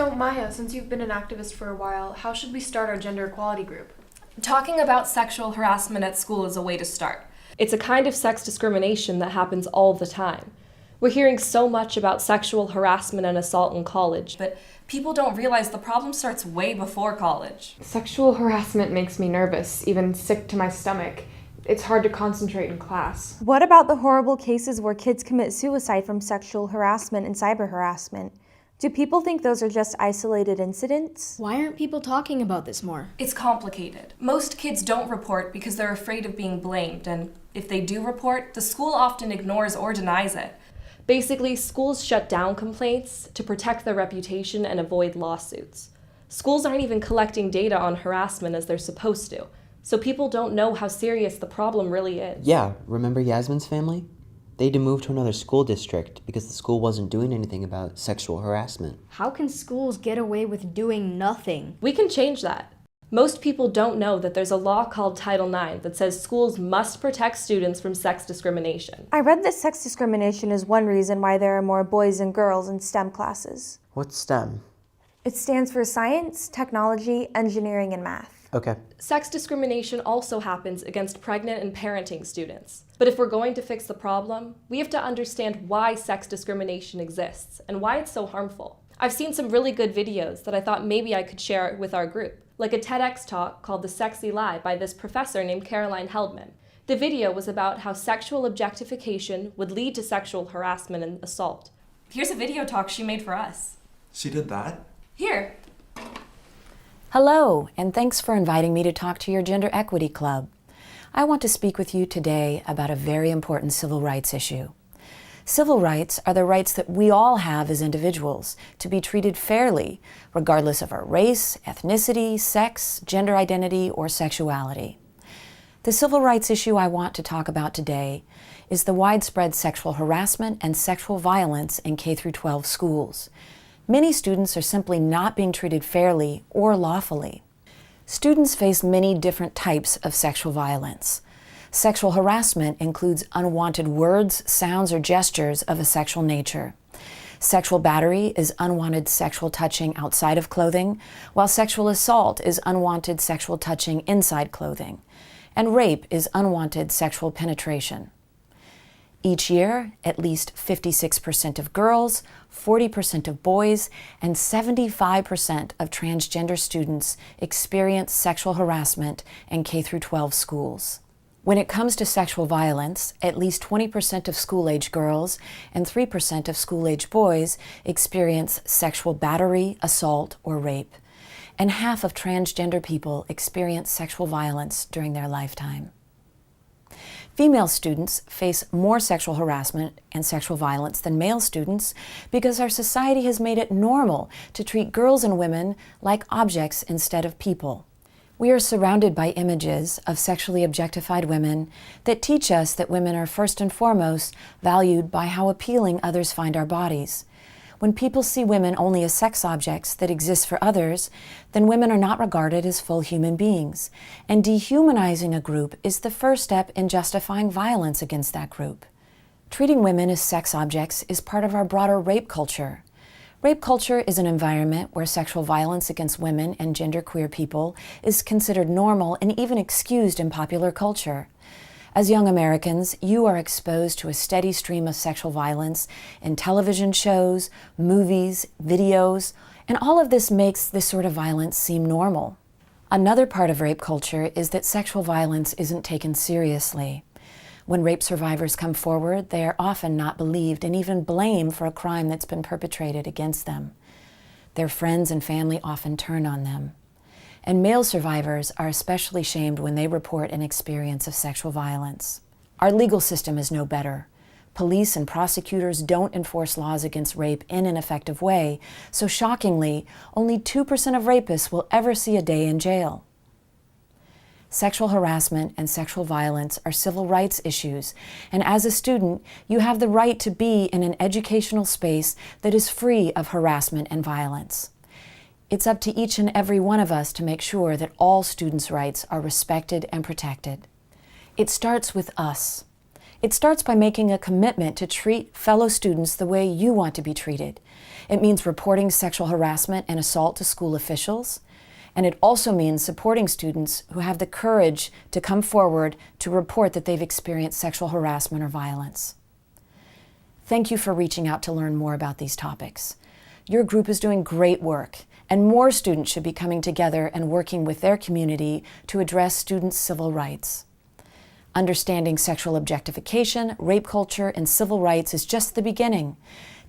So, Maya, since you've been an activist for a while, how should we start our gender equality group? Talking about sexual harassment at school is a way to start. It's a kind of sex discrimination that happens all the time. We're hearing so much about sexual harassment and assault in college, But people don't realize the problem starts way before college. Sexual harassment makes me nervous, even sick to my stomach. It's hard to concentrate in class. What about the horrible cases where kids commit suicide from sexual harassment and cyber-harassment? Do people think those are just isolated incidents? Why aren't people talking about this more? It's complicated. Most kids don't report because they're afraid of being blamed, and if they do report, the school often ignores or denies it. Basically, schools shut down complaints to protect their reputation and avoid lawsuits. Schools aren't even collecting data on harassment as they're supposed to, so people don't know how serious the problem really is. Yeah, remember Yasmin's family? They had to move to another school district because the school wasn't doing anything about sexual harassment. How can schools get away with doing nothing? We can change that. Most people don't know that there's a law called Title IX that says schools must protect students from sex discrimination. I read that sex discrimination is one reason why there are more boys and girls in STEM classes. What's STEM? It stands for science, technology, engineering, and math. Okay. Sex discrimination also happens against pregnant and parenting students. But if we're going to fix the problem, we have to understand why sex discrimination exists and why it's so harmful. I've seen some really good videos that I thought maybe I could share with our group, like a TEDx talk called The Sexy Lie by this professor named Caroline Heldman. The video was about how sexual objectification would lead to sexual harassment and assault. Here's a video talk she made for us. She did that? Here. Hello, and thanks for inviting me to talk to your Gender Equity Club. I want to speak with you today about a very important civil rights issue. Civil rights are the rights that we all have as individuals to be treated fairly, regardless of our race, ethnicity, sex, gender identity, or sexuality. The civil rights issue I want to talk about today is the widespread sexual harassment and sexual violence in K-12 schools. Many students are simply not being treated fairly or lawfully. Students face many different types of sexual violence. Sexual harassment includes unwanted words, sounds, or gestures of a sexual nature. Sexual battery is unwanted sexual touching outside of clothing, while sexual assault is unwanted sexual touching inside clothing. And rape is unwanted sexual penetration. Each year, at least 56% of girls, 40% of boys, and 75% of transgender students experience sexual harassment in K-12 schools. When it comes to sexual violence, at least 20% of school-age girls and 3% of school-age boys experience sexual battery, assault, or rape, and half of transgender people experience sexual violence during their lifetime. Female students face more sexual harassment and sexual violence than male students because our society has made it normal to treat girls and women like objects instead of people. We are surrounded by images of sexually objectified women that teach us that women are first and foremost valued by how appealing others find our bodies. When people see women only as sex objects that exist for others, then women are not regarded as full human beings, and dehumanizing a group is the first step in justifying violence against that group. Treating women as sex objects is part of our broader rape culture. Rape culture is an environment where sexual violence against women and genderqueer people is considered normal and even excused in popular culture. As young Americans, you are exposed to a steady stream of sexual violence in television shows, movies, videos, and all of this makes this sort of violence seem normal. Another part of rape culture is that sexual violence isn't taken seriously. When rape survivors come forward, they are often not believed and even blamed for a crime that's been perpetrated against them. Their friends and family often turn on them. And male survivors are especially shamed when they report an experience of sexual violence. Our legal system is no better. Police and prosecutors don't enforce laws against rape in an effective way, so shockingly, only 2% of rapists will ever see a day in jail. Sexual harassment and sexual violence are civil rights issues, and as a student, you have the right to be in an educational space that is free of harassment and violence. It's up to each and every one of us to make sure that all students' rights are respected and protected. It starts with us. It starts by making a commitment to treat fellow students the way you want to be treated. It means reporting sexual harassment and assault to school officials. And it also means supporting students who have the courage to come forward to report that they've experienced sexual harassment or violence. Thank you for reaching out to learn more about these topics. Your group is doing great work, and more students should be coming together and working with their community to address students' civil rights. Understanding sexual objectification, rape culture, and civil rights is just the beginning.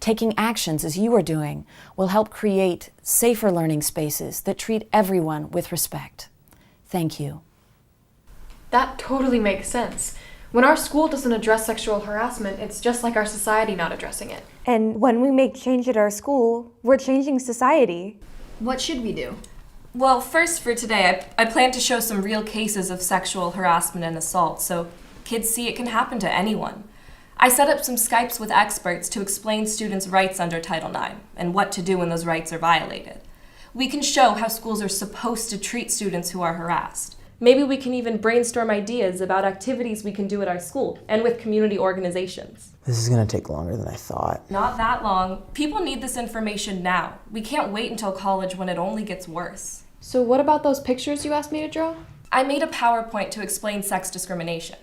Taking actions, as you are doing, will help create safer learning spaces that treat everyone with respect. Thank you. That totally makes sense. When our school doesn't address sexual harassment, it's just like our society not addressing it. And when we make change at our school, we're changing society. What should we do? Well, first for today, I plan to show some real cases of sexual harassment and assault so kids see it can happen to anyone. I set up some Skypes with experts to explain students' rights under Title IX and what to do when those rights are violated. We can show how schools are supposed to treat students who are harassed. Maybe we can even brainstorm ideas about activities we can do at our school and with community organizations. This is going to take longer than I thought. Not that long. People need this information now. We can't wait until college when it only gets worse. So what about those pictures you asked me to draw? I made a PowerPoint to explain sex discrimination.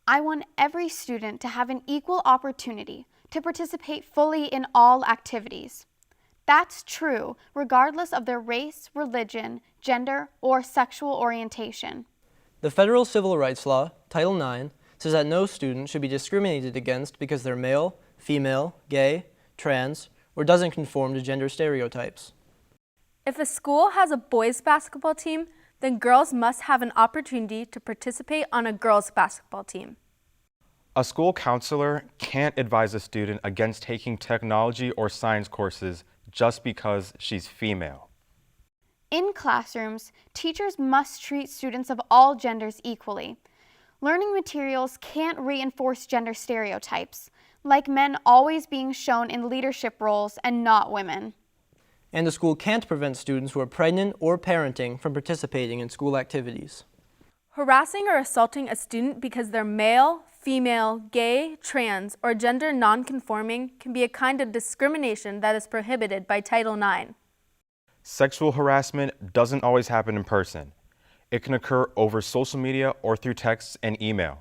I want every student to have an equal opportunity to participate fully in all activities. That's true regardless of their race, religion, gender, or sexual orientation. The federal civil rights law, Title IX, says that no student should be discriminated against because they're male, female, gay, trans, or doesn't conform to gender stereotypes. If a school has a boys' basketball team, then girls must have an opportunity to participate on a girls' basketball team. A school counselor can't advise a student against taking technology or science courses just because she's female. In classrooms, teachers must treat students of all genders equally. Learning materials can't reinforce gender stereotypes, like men always being shown in leadership roles and not women. And the school can't prevent students who are pregnant or parenting from participating in school activities. Harassing or assaulting a student because they're male, female, gay, trans, or gender nonconforming can be a kind of discrimination that is prohibited by Title IX. Sexual harassment doesn't always happen in person. It can occur over social media or through texts and email.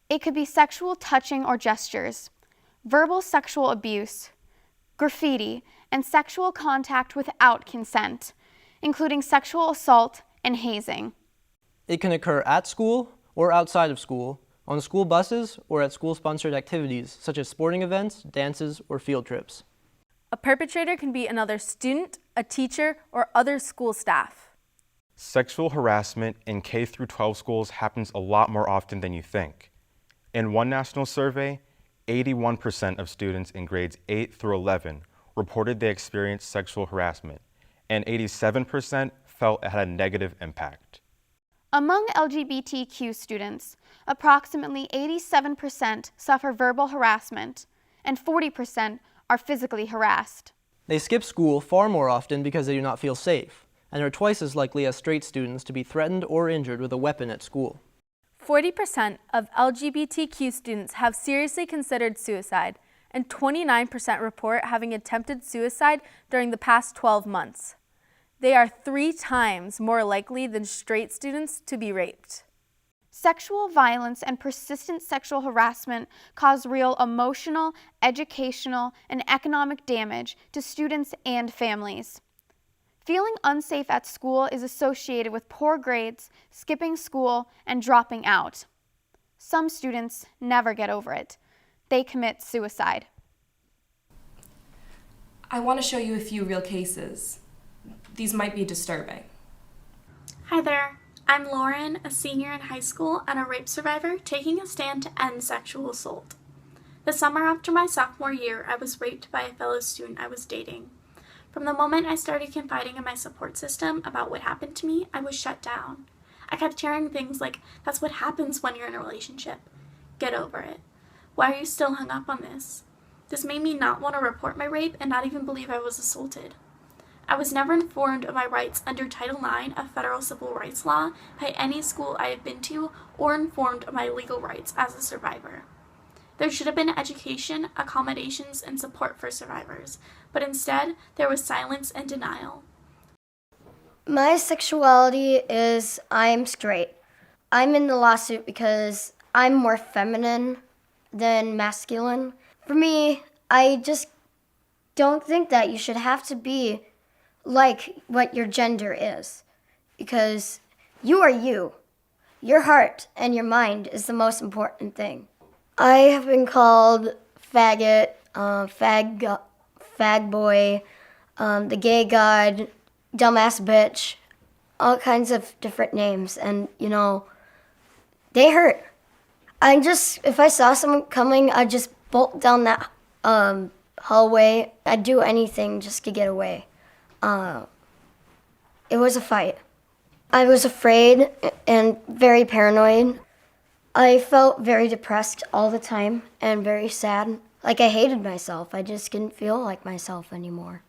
It could be sexual touching or gestures, verbal sexual abuse, graffiti, and sexual contact without consent, including sexual assault and hazing. It can occur at school or outside of school, on school buses, or at school-sponsored activities such as sporting events, dances, or field trips. A perpetrator can be another student, a teacher, or other school staff. Sexual harassment in K-12 schools happens a lot more often than you think. In one national survey, 81% of students in grades 8 through 11 reported they experienced sexual harassment, and 87% felt it had a negative impact. Among LGBTQ students, approximately 87% suffer verbal harassment, and 40% are physically harassed. They skip school far more often because they do not feel safe, and are twice as likely as straight students to be threatened or injured with a weapon at school. 40% of LGBTQ students have seriously considered suicide, and 29% report having attempted suicide during the past 12 months. They are 3 times more likely than straight students to be raped. Sexual violence and persistent sexual harassment cause real emotional, educational, and economic damage to students and families. Feeling unsafe at school is associated with poor grades, skipping school, and dropping out. Some students never get over it. They commit suicide. I want to show you a few real cases. These might be disturbing. Hi there. I'm Lauren, a senior in high school and a rape survivor taking a stand to end sexual assault. The summer after my sophomore year, I was raped by a fellow student I was dating. From the moment I started confiding in my support system about what happened to me, I was shut down. I kept hearing things like, "That's what happens when you're in a relationship. Get over it. Why are you still hung up on this?" This made me not want to report my rape and not even believe I was assaulted. I was never informed of my rights under Title IX of federal civil rights law by any school I have been to or informed of my legal rights as a survivor. There should have been education, accommodations, and support for survivors, but instead, there was silence and denial. My sexuality is I'm straight. I'm in the lawsuit because I'm more feminine than masculine. For me, I just don't think that you should have to be like what your gender is, because you are you. Your heart and your mind is the most important thing. I have been called faggot, fag boy, the gay god, dumbass bitch, all kinds of different names, and they hurt. If I saw someone coming, I'd just bolt down that hallway. I'd do anything just to get away. It was a fight. I was afraid and very paranoid. I felt very depressed all the time and very sad. Like I hated myself. I just didn't feel like myself anymore.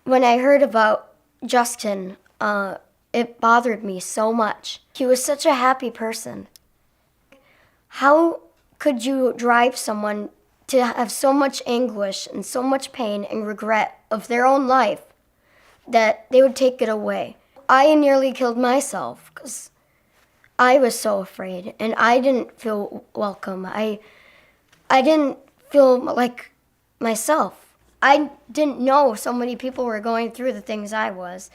When I heard about Justin, it bothered me so much. He was such a happy person. How could you drive someone to have so much anguish and so much pain and regret of their own life that they would take it away? I nearly killed myself because I was so afraid and I didn't feel welcome. I didn't feel like myself. I didn't know so many people were going through the things I was.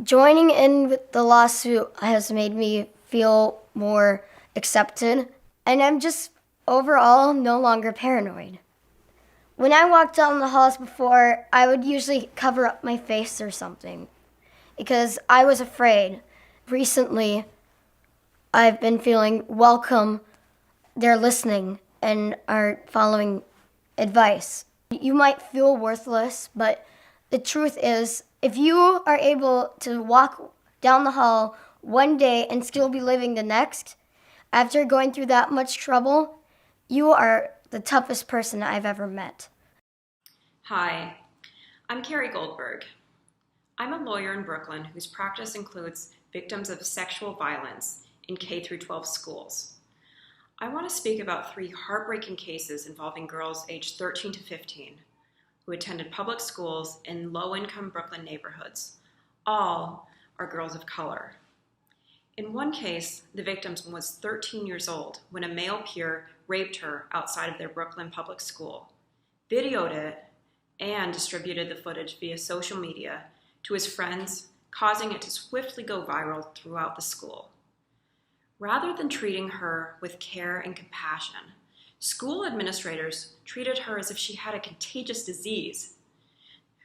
Joining in with the lawsuit has made me feel more accepted, and I'm just overall no longer paranoid. When I walked down the halls before, I would usually cover up my face or something because I was afraid. Recently, I've been feeling welcome. They're listening and are following advice. You might feel worthless, but the truth is, if you are able to walk down the hall one day and still be living the next, after going through that much trouble, you are the toughest person I've ever met. Hi, I'm Carrie Goldberg. I'm a lawyer in Brooklyn whose practice includes victims of sexual violence in K-12 schools. I want to speak about 3 heartbreaking cases involving girls aged 13 to 15 who attended public schools in low-income Brooklyn neighborhoods. All are girls of color. In one case, the victim was 13 years old when a male peer raped her outside of their Brooklyn public school, videoed it, and distributed the footage via social media to his friends, causing it to swiftly go viral throughout the school. Rather than treating her with care and compassion, school administrators treated her as if she had a contagious disease.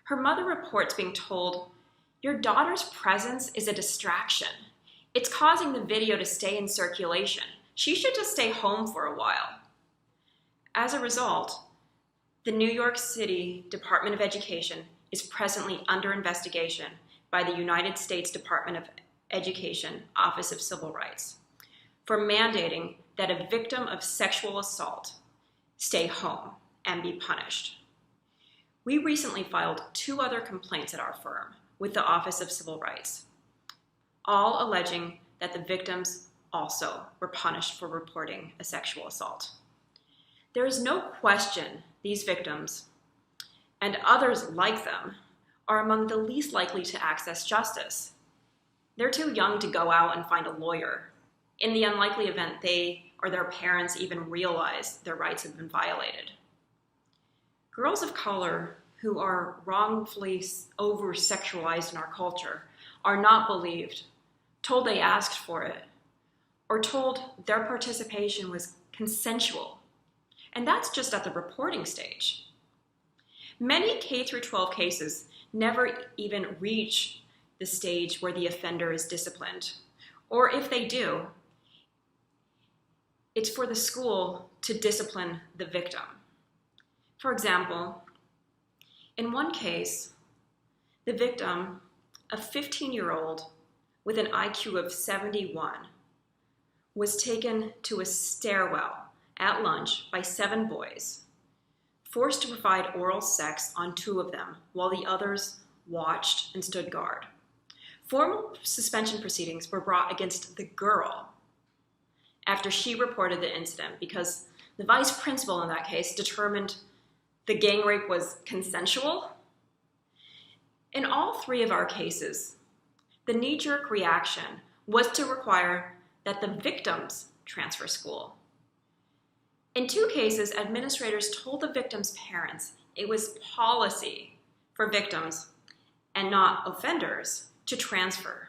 Her mother reports being told, "Your daughter's presence is a distraction. It's causing the video to stay in circulation. She should just stay home for a while." As a result, the New York City Department of Education is presently under investigation by the United States Department of Education Office of Civil Rights for mandating that a victim of sexual assault stay home and be punished. We recently filed 2 other complaints at our firm with the Office of Civil Rights, all alleging that the victims also were punished for reporting a sexual assault. There is no question these victims and others like them are among the least likely to access justice. They're too young to go out and find a lawyer, in the unlikely event they or their parents even realize their rights have been violated. Girls of color who are wrongfully over-sexualized in our culture are not believed, told they asked for it, or told their participation was consensual. And that's just at the reporting stage. Many K-12 cases never even reach the stage where the offender is disciplined, or if they do, it's for the school to discipline the victim. For example, in one case, the victim, a 15-year-old with an IQ of 71, was taken to a stairwell at lunch by 7 boys, forced to provide oral sex on 2 of them while the others watched and stood guard. Formal suspension proceedings were brought against the girl after she reported the incident because the vice principal in that case determined the gang rape was consensual. In all 3 of our cases, the knee-jerk reaction was to require that the victims transfer school. In 2 cases, administrators told the victims' parents it was policy for victims and not offenders to transfer.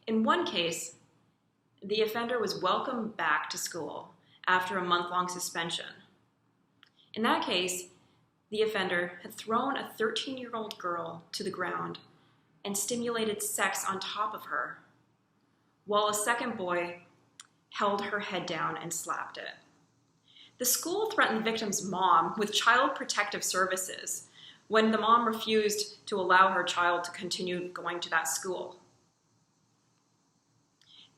In 1 case, the offender was welcomed back to school after a month-long suspension. In that case, the offender had thrown a 13-year-old girl to the ground and stimulated sex on top of her, while a second boy held her head down and slapped it. The school threatened the victim's mom with child protective services when the mom refused to allow her child to continue going to that school.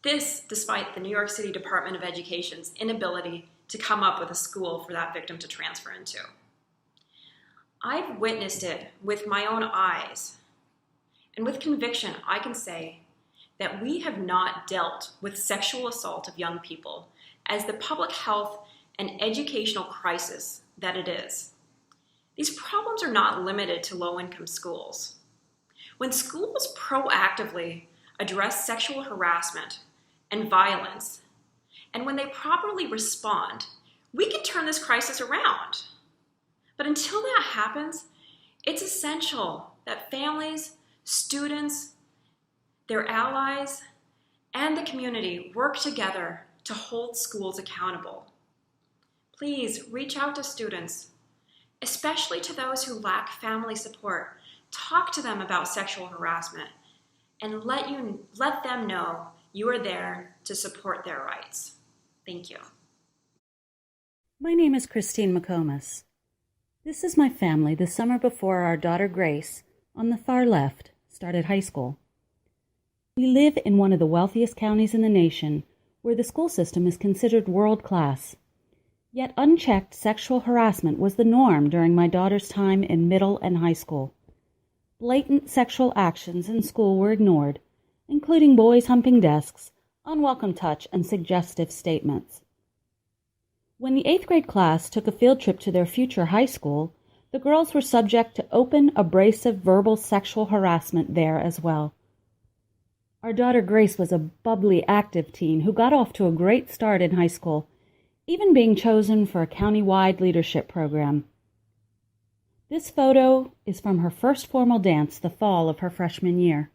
This, despite the New York City Department of Education's inability to come up with a school for that victim to transfer into. I've witnessed it with my own eyes, and with conviction, I can say that we have not dealt with sexual assault of young people as the public health and educational crisis that it is. These problems are not limited to low-income schools. When schools proactively address sexual harassment and violence, and when they properly respond, we can turn this crisis around. But until that happens, it's essential that families, students, their allies, and the community work together to hold schools accountable. Please reach out to students, especially to those who lack family support. Talk to them about sexual harassment and let them know you are there to support their rights. Thank you. My name is Christine McComas. This is my family the summer before our daughter Grace, on the far left, started high school. We live in one of the wealthiest counties in the nation, where the school system is considered world-class. Yet unchecked sexual harassment was the norm during my daughter's time in middle and high school. Blatant sexual actions in school were ignored, including boys humping desks, unwelcome touch, and suggestive statements. When the 8th grade class took a field trip to their future high school, the girls were subject to open, abrasive verbal sexual harassment there as well. Our daughter Grace was a bubbly, active teen who got off to a great start in high school, even being chosen for a county-wide leadership program. This photo is from her first formal dance the fall of her freshman year.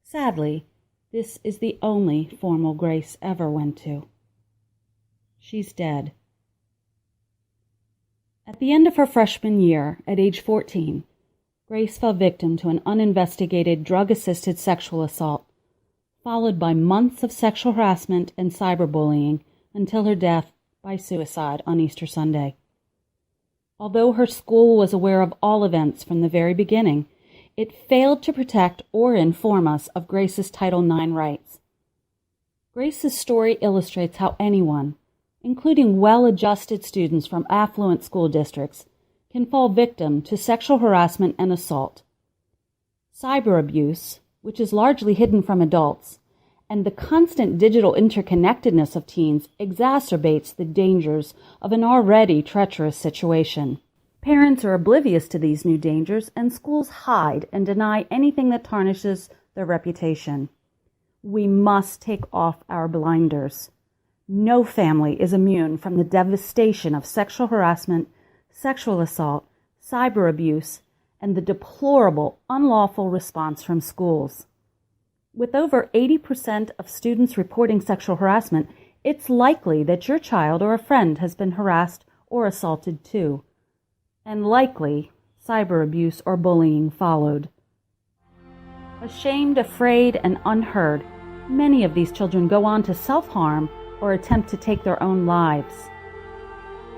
Sadly, this is the only formal Grace ever went to. She's dead. At the end of her freshman year, at age 14, Grace fell victim to an uninvestigated drug-assisted sexual assault, followed by months of sexual harassment and cyberbullying until her death by suicide on Easter Sunday. Although her school was aware of all events from the very beginning, it failed to protect or inform us of Grace's Title IX rights. Grace's story illustrates how anyone, including well-adjusted students from affluent school districts, can fall victim to sexual harassment and assault. Cyber abuse, which is largely hidden from adults, and the constant digital interconnectedness of teens exacerbates the dangers of an already treacherous situation. Parents are oblivious to these new dangers, and schools hide and deny anything that tarnishes their reputation. We must take off our blinders. No family is immune from the devastation of sexual harassment, sexual assault, cyber abuse, and the deplorable, unlawful response from schools. With over 80% of students reporting sexual harassment, it's likely that your child or a friend has been harassed or assaulted too. And likely, cyber abuse or bullying followed. Ashamed, afraid, and unheard, many of these children go on to self-harm or attempt to take their own lives.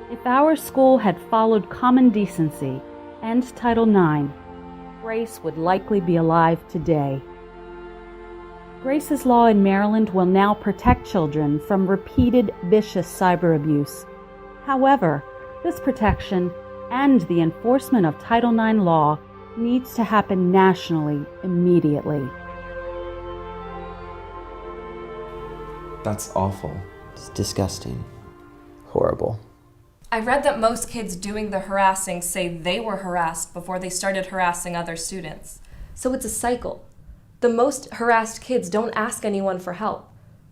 If our school had followed common decency and Title IX, Grace would likely be alive today. Grace's law in Maryland will now protect children from repeated vicious cyber abuse. However, this protection and the enforcement of Title IX law needs to happen nationally immediately. That's awful. It's disgusting. Horrible. I read that most kids doing the harassing say they were harassed before they started harassing other students. So it's a cycle. The most harassed kids don't ask anyone for help,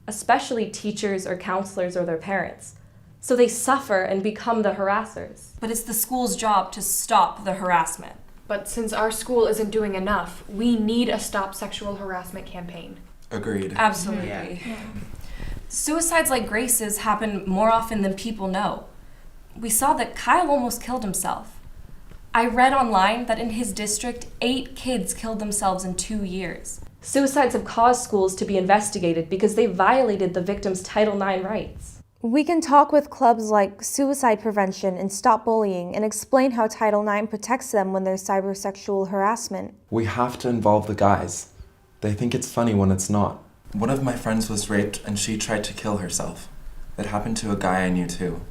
especially teachers or counselors or their parents. So they suffer and become the harassers. But it's the school's job to stop the harassment. But since our school isn't doing enough, we need a Stop Sexual Harassment campaign. Agreed. Absolutely. Yeah. Suicides like Grace's happen more often than people know. We saw that Kyle almost killed himself. I read online that in his district, 8 kids killed themselves in 2 years. Suicides have caused schools to be investigated because they violated the victim's Title IX rights. We can talk with clubs like Suicide Prevention and Stop Bullying and explain how Title IX protects them when there's cybersexual harassment. We have to involve the guys. They think it's funny when it's not. One of my friends was raped and she tried to kill herself. It happened to a guy I knew too.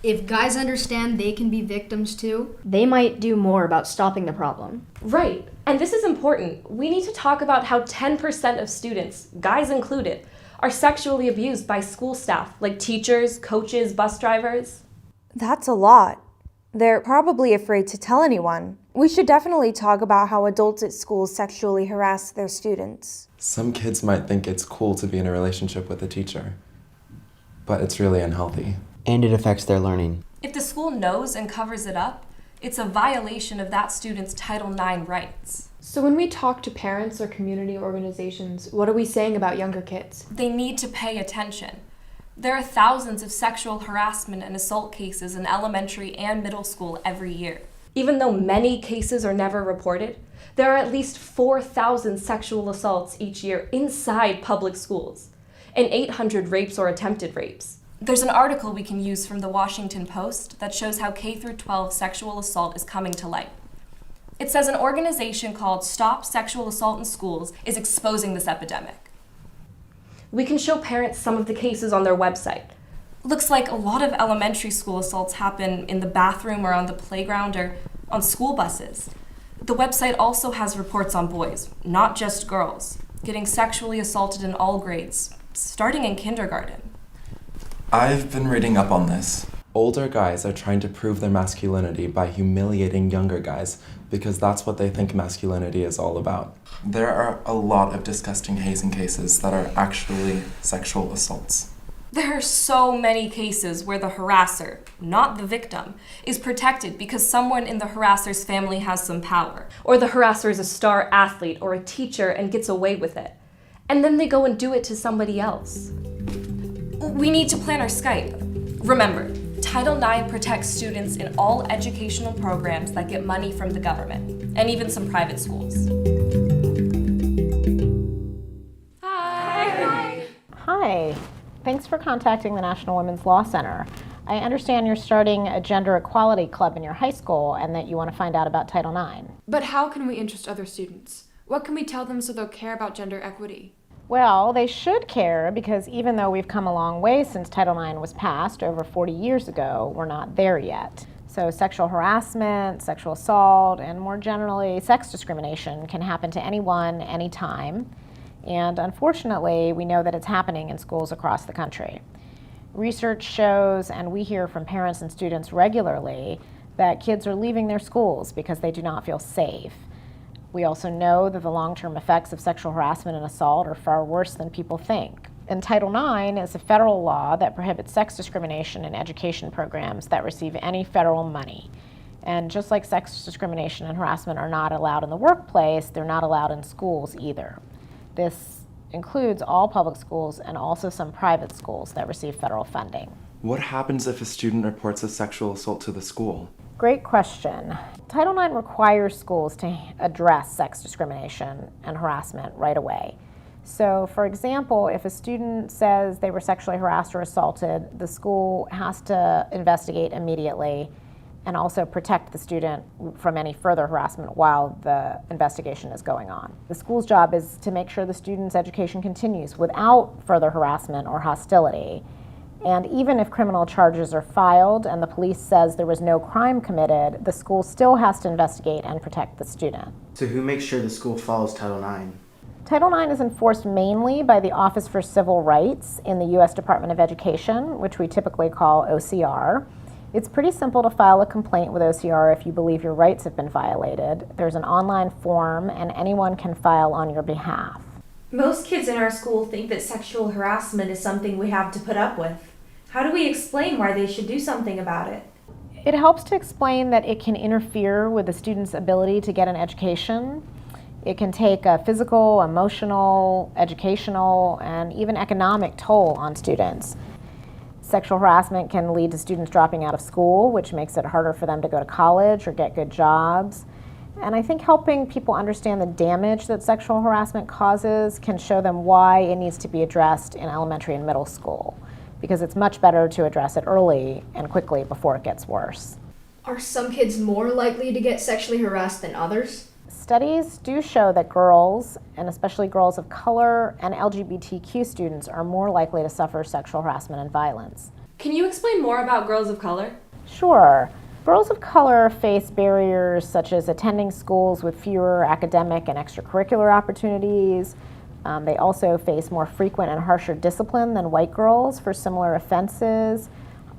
If guys understand they can be victims too, they might do more about stopping the problem. Right, and this is important. We need to talk about how 10% of students, guys included, are sexually abused by school staff, like teachers, coaches, bus drivers. That's a lot. They're probably afraid to tell anyone. We should definitely talk about how adults at schools sexually harass their students. Some kids might think it's cool to be in a relationship with a teacher, but it's really unhealthy. And it affects their learning. If the school knows and covers it up, it's a violation of that student's Title IX rights. So when we talk to parents or community organizations, what are we saying about younger kids? They need to pay attention. There are thousands of sexual harassment and assault cases in elementary and middle school every year. Even though many cases are never reported, there are at least 4,000 sexual assaults each year inside public schools, and 800 rapes or attempted rapes. There's an article we can use from the Washington Post that shows how K-12 sexual assault is coming to light. It says an organization called Stop Sexual Assault in Schools is exposing this epidemic. We can show parents some of the cases on their website. Looks like a lot of elementary school assaults happen in the bathroom or on the playground or on school buses. The website also has reports on boys, not just girls, getting sexually assaulted in all grades, starting in kindergarten. I've been reading up on this. Older guys are trying to prove their masculinity by humiliating younger guys because that's what they think masculinity is all about. There are a lot of disgusting hazing cases that are actually sexual assaults. There are so many cases where the harasser, not the victim, is protected because someone in the harasser's family has some power. Or the harasser is a star athlete or a teacher and gets away with it. And then they go and do it to somebody else. We need to plan our Skype. Remember, Title IX protects students in all educational programs that get money from the government, and even some private schools. Hi. Hi. Thanks for contacting the National Women's Law Center. I understand you're starting a gender equality club in your high school and that you want to find out about Title IX. But how can we interest other students? What can we tell them so they'll care about gender equity? Well, they should care because even though we've come a long way since Title IX was passed over 40 years ago, we're not there yet. So sexual harassment, sexual assault, and more generally, sex discrimination can happen to anyone, anytime. And unfortunately, we know that it's happening in schools across the country. Research shows, and we hear from parents and students regularly, that kids are leaving their schools because they do not feel safe. We also know that the long-term effects of sexual harassment and assault are far worse than people think. And Title IX is a federal law that prohibits sex discrimination in education programs that receive any federal money. And just like sex discrimination and harassment are not allowed in the workplace, they're not allowed in schools either. This includes all public schools and also some private schools that receive federal funding. What happens if a student reports a sexual assault to the school? Great question. Title IX requires schools to address sex discrimination and harassment right away. So, for example, if a student says they were sexually harassed or assaulted, the school has to investigate immediately and also protect the student from any further harassment while the investigation is going on. The school's job is to make sure the student's education continues without further harassment or hostility. And even if criminal charges are filed and the police says there was no crime committed, the school still has to investigate and protect the student. So who makes sure the school follows Title IX? Title IX is enforced mainly by the Office for Civil Rights in the U.S. Department of Education, which we typically call OCR. It's pretty simple to file a complaint with OCR if you believe your rights have been violated. There's an online form and anyone can file on your behalf. Most kids in our school think that sexual harassment is something we have to put up with. How do we explain why they should do something about it? It helps to explain that it can interfere with the student's ability to get an education. It can take a physical, emotional, educational, and even economic toll on students. Sexual harassment can lead to students dropping out of school, which makes it harder for them to go to college or get good jobs. And I think helping people understand the damage that sexual harassment causes can show them why it needs to be addressed in elementary and middle school, because it's much better to address it early and quickly before it gets worse. Are some kids more likely to get sexually harassed than others? Studies do show that girls, and especially girls of color and LGBTQ students, are more likely to suffer sexual harassment and violence. Can you explain more about girls of color? Sure. Girls of color face barriers such as attending schools with fewer academic and extracurricular opportunities. They also face more frequent and harsher discipline than white girls for similar offenses.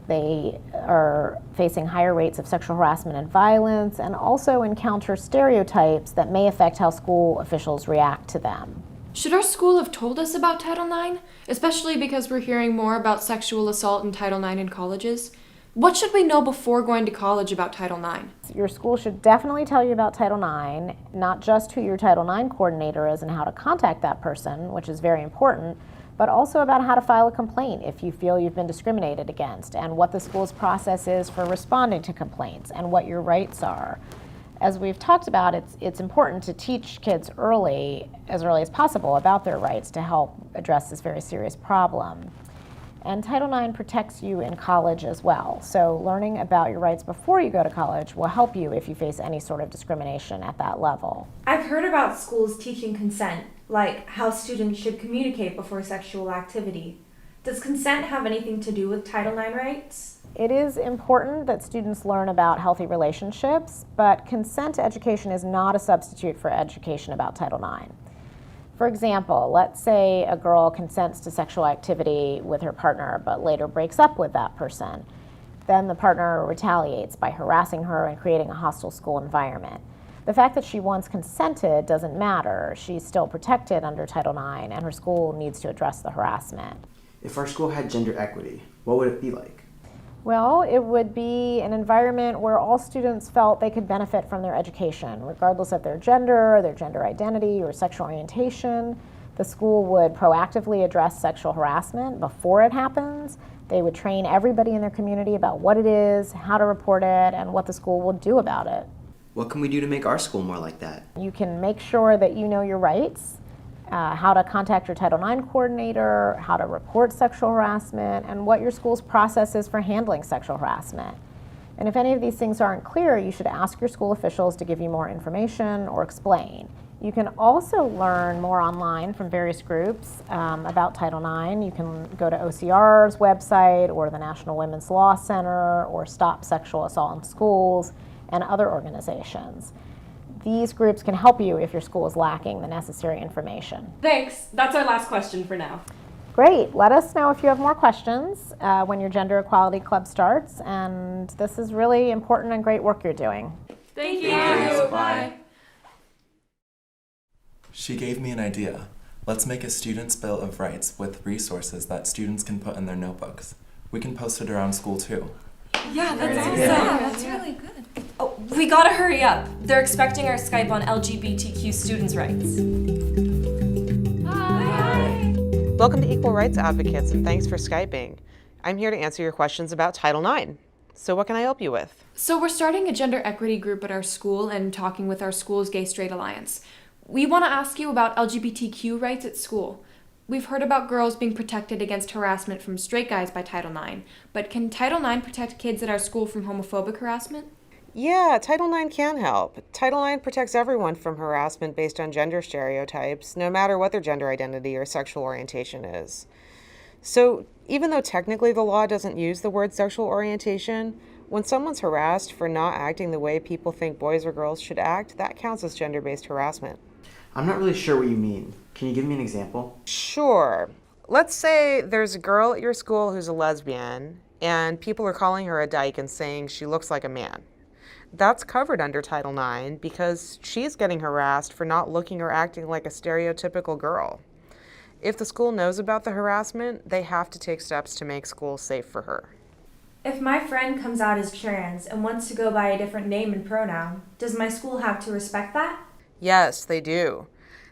They are facing higher rates of sexual harassment and violence, and also encounter stereotypes that may affect how school officials react to them. Should our school have told us about Title IX, especially because we're hearing more about sexual assault in Title IX in colleges? What should we know before going to college about Title IX? Your school should definitely tell you about Title IX, not just who your Title IX coordinator is and how to contact that person, which is very important, but also about how to file a complaint if you feel you've been discriminated against, and what the school's process is for responding to complaints, and what your rights are. As we've talked about, it's important to teach kids as early as possible about their rights to help address this very serious problem. And Title IX protects you in college as well. So learning about your rights before you go to college will help you if you face any sort of discrimination at that level. I've heard about schools teaching consent, like how students should communicate before sexual activity. Does consent have anything to do with Title IX rights? It is important that students learn about healthy relationships, but consent education is not a substitute for education about Title IX. For example, let's say a girl consents to sexual activity with her partner but later breaks up with that person. Then the partner retaliates by harassing her and creating a hostile school environment. The fact that she once consented doesn't matter. She's still protected under Title IX, and her school needs to address the harassment. If our school had gender equity, what would it be like? Well, it would be an environment where all students felt they could benefit from their education, regardless of their gender identity, or sexual orientation. The school would proactively address sexual harassment before it happens. They would train everybody in their community about what it is, how to report it, and what the school will do about it. What can we do to make our school more like that? You can make sure that you know your rights, how to contact your Title IX coordinator, how to report sexual harassment, and what your school's process is for handling sexual harassment. And if any of these things aren't clear, you should ask your school officials to give you more information or explain. You can also learn more online from various groups about Title IX. You can go to OCR's website or the National Women's Law Center or Stop Sexual Assault in Schools and other organizations. These groups can help you if your school is lacking the necessary information. Thanks. That's our last question for now. Great. Let us know if you have more questions when your Gender Equality Club starts. And this is really important and great work you're doing. Thank you. Bye. She gave me an idea. Let's make a student's bill of rights with resources that students can put in their notebooks. We can post it around school too. Yeah, that's awesome. Yeah, that's really good. Oh, we gotta hurry up. They're expecting our Skype on LGBTQ students' rights. Hi. Welcome to Equal Rights Advocates, and thanks for Skyping. I'm here to answer your questions about Title IX. So what can I help you with? So we're starting a gender equity group at our school and talking with our school's Gay Straight Alliance. We want to ask you about LGBTQ rights at school. We've heard about girls being protected against harassment from straight guys by Title IX, but can Title IX protect kids at our school from homophobic harassment? Yeah, Title IX can help. Title IX protects everyone from harassment based on gender stereotypes, no matter what their gender identity or sexual orientation is. So, even though technically the law doesn't use the word sexual orientation, when someone's harassed for not acting the way people think boys or girls should act, that counts as gender-based harassment. I'm not really sure what you mean. Can you give me an example? Sure. Let's say there's a girl at your school who's a lesbian, and people are calling her a dyke and saying she looks like a man. That's covered under Title IX because she's getting harassed for not looking or acting like a stereotypical girl. If the school knows about the harassment, they have to take steps to make school safe for her. If my friend comes out as trans and wants to go by a different name and pronoun, does my school have to respect that? Yes, they do.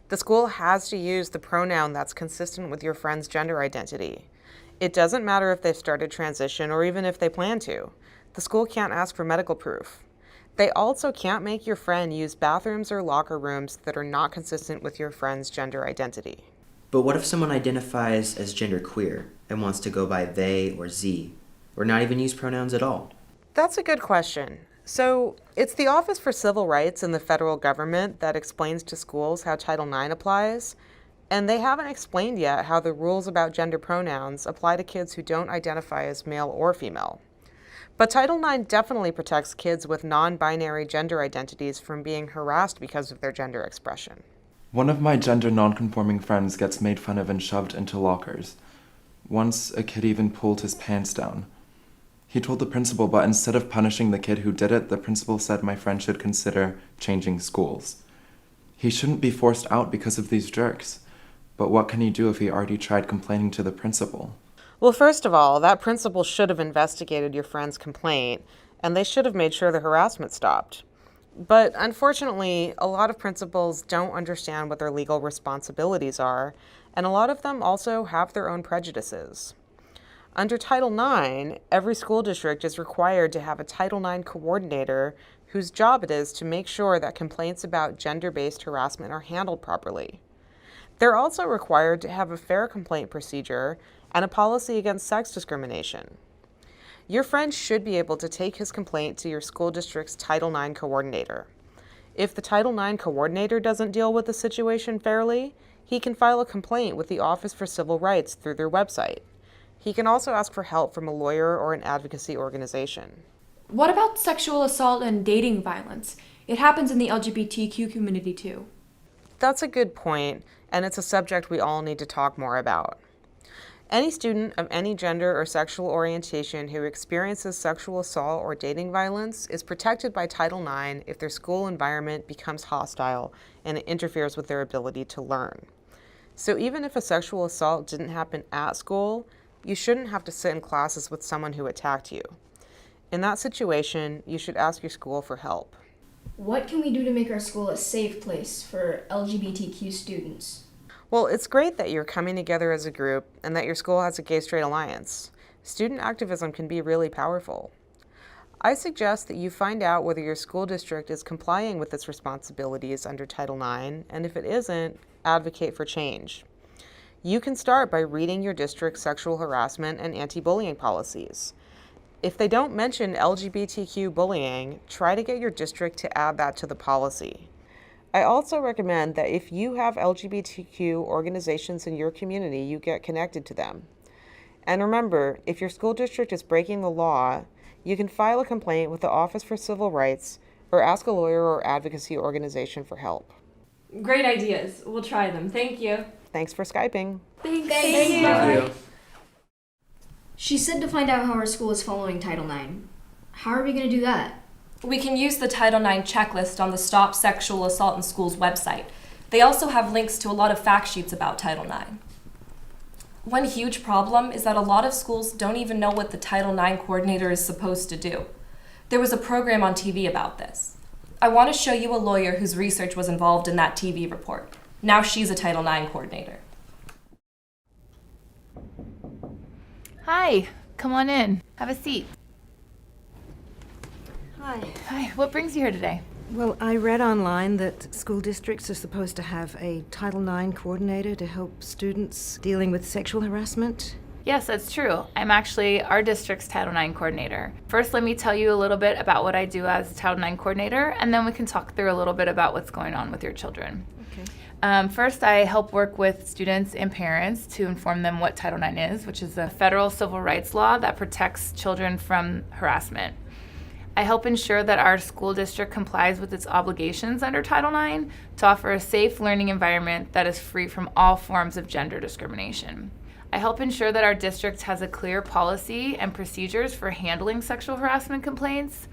The school has to use the pronoun that's consistent with your friend's gender identity. It doesn't matter if they've started transition or even if they plan to. The school can't ask for medical proof. They also can't make your friend use bathrooms or locker rooms that are not consistent with your friend's gender identity. But what if someone identifies as genderqueer and wants to go by they or z, or not even use pronouns at all? That's a good question. So, it's the Office for Civil Rights in the federal government that explains to schools how Title IX applies, and they haven't explained yet how the rules about gender pronouns apply to kids who don't identify as male or female. But Title IX definitely protects kids with non-binary gender identities from being harassed because of their gender expression. One of my gender nonconforming friends gets made fun of and shoved into lockers. Once, a kid even pulled his pants down. He told the principal, but instead of punishing the kid who did it, the principal said my friend should consider changing schools. He shouldn't be forced out because of these jerks. But what can he do if he already tried complaining to the principal? Well, first of all, that principal should have investigated your friend's complaint, and they should have made sure the harassment stopped. But unfortunately, a lot of principals don't understand what their legal responsibilities are, and a lot of them also have their own prejudices. Under Title IX, every school district is required to have a Title IX coordinator whose job it is to make sure that complaints about gender-based harassment are handled properly. They're also required to have a fair complaint procedure and a policy against sex discrimination. Your friend should be able to take his complaint to your school district's Title IX coordinator. If the Title IX coordinator doesn't deal with the situation fairly, he can file a complaint with the Office for Civil Rights through their website. He can also ask for help from a lawyer or an advocacy organization. What about sexual assault and dating violence? It happens in the LGBTQ community too. That's a good point, and it's a subject we all need to talk more about. Any student of any gender or sexual orientation who experiences sexual assault or dating violence is protected by Title IX if their school environment becomes hostile and it interferes with their ability to learn. So even if a sexual assault didn't happen at school, you shouldn't have to sit in classes with someone who attacked you. In that situation, you should ask your school for help. What can we do to make our school a safe place for LGBTQ students? Well, it's great that you're coming together as a group and that your school has a gay-straight alliance. Student activism can be really powerful. I suggest that you find out whether your school district is complying with its responsibilities under Title IX, and if it isn't, advocate for change. You can start by reading your district's sexual harassment and anti-bullying policies. If they don't mention LGBTQ bullying, try to get your district to add that to the policy. I also recommend that if you have LGBTQ organizations in your community, you get connected to them. And remember, if your school district is breaking the law, you can file a complaint with the Office for Civil Rights or ask a lawyer or advocacy organization for help. Great ideas. We'll try them. Thank you. Thanks for Skyping. Thank you. She said to find out how our school is following Title IX. How are we going to do that? We can use the Title IX checklist on the Stop Sexual Assault in Schools website. They also have links to a lot of fact sheets about Title IX. One huge problem is that a lot of schools don't even know what the Title IX coordinator is supposed to do. There was a program on TV about this. I want to show you a lawyer whose research was involved in that TV report. Now she's a Title IX coordinator. Hi, come on in. Have a seat. Hi. Hi, what brings you here today? Well, I read online that school districts are supposed to have a Title IX coordinator to help students dealing with sexual harassment. Yes, that's true. I'm actually our district's Title IX coordinator. First, let me tell you a little bit about what I do as a Title IX coordinator, and then we can talk through a little bit about what's going on with your children. Okay. First, I help work with students and parents to inform them what Title IX is, which is a federal civil rights law that protects children from harassment. I help ensure that our school district complies with its obligations under Title IX to offer a safe learning environment that is free from all forms of gender discrimination. I help ensure that our district has a clear policy and procedures for handling sexual harassment complaints.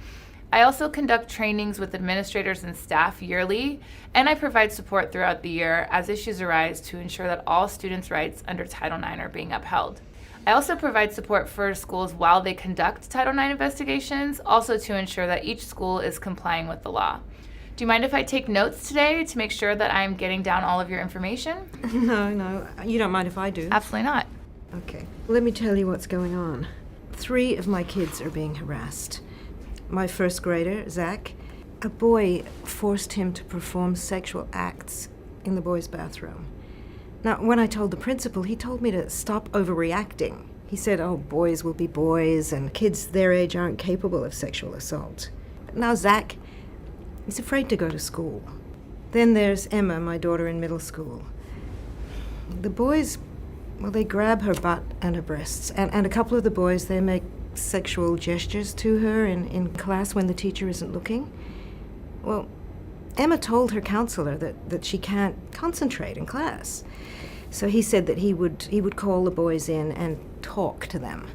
I also conduct trainings with administrators and staff yearly, and I provide support throughout the year as issues arise to ensure that all students' rights under Title IX are being upheld. I also provide support for schools while they conduct Title IX investigations, also to ensure that each school is complying with the law. Do you mind if I take notes today to make sure that I'm getting down all of your information? No, you don't mind if I do? Absolutely not. Okay. Let me tell you what's going on. 3 of my kids are being harassed. My first grader, Zach, a boy forced him to perform sexual acts in the boys' bathroom. Now, when I told the principal, he told me to stop overreacting. He said, oh, boys will be boys, and kids their age aren't capable of sexual assault. Now, Zach, he's afraid to go to school. Then there's Emma, my daughter in middle school. The boys, well, they grab her butt and her breasts, and a couple of the boys, they make sexual gestures to her in class when the teacher isn't looking. Well, Emma told her counselor that she can't concentrate in class. So he said that he would call the boys in and talk to them.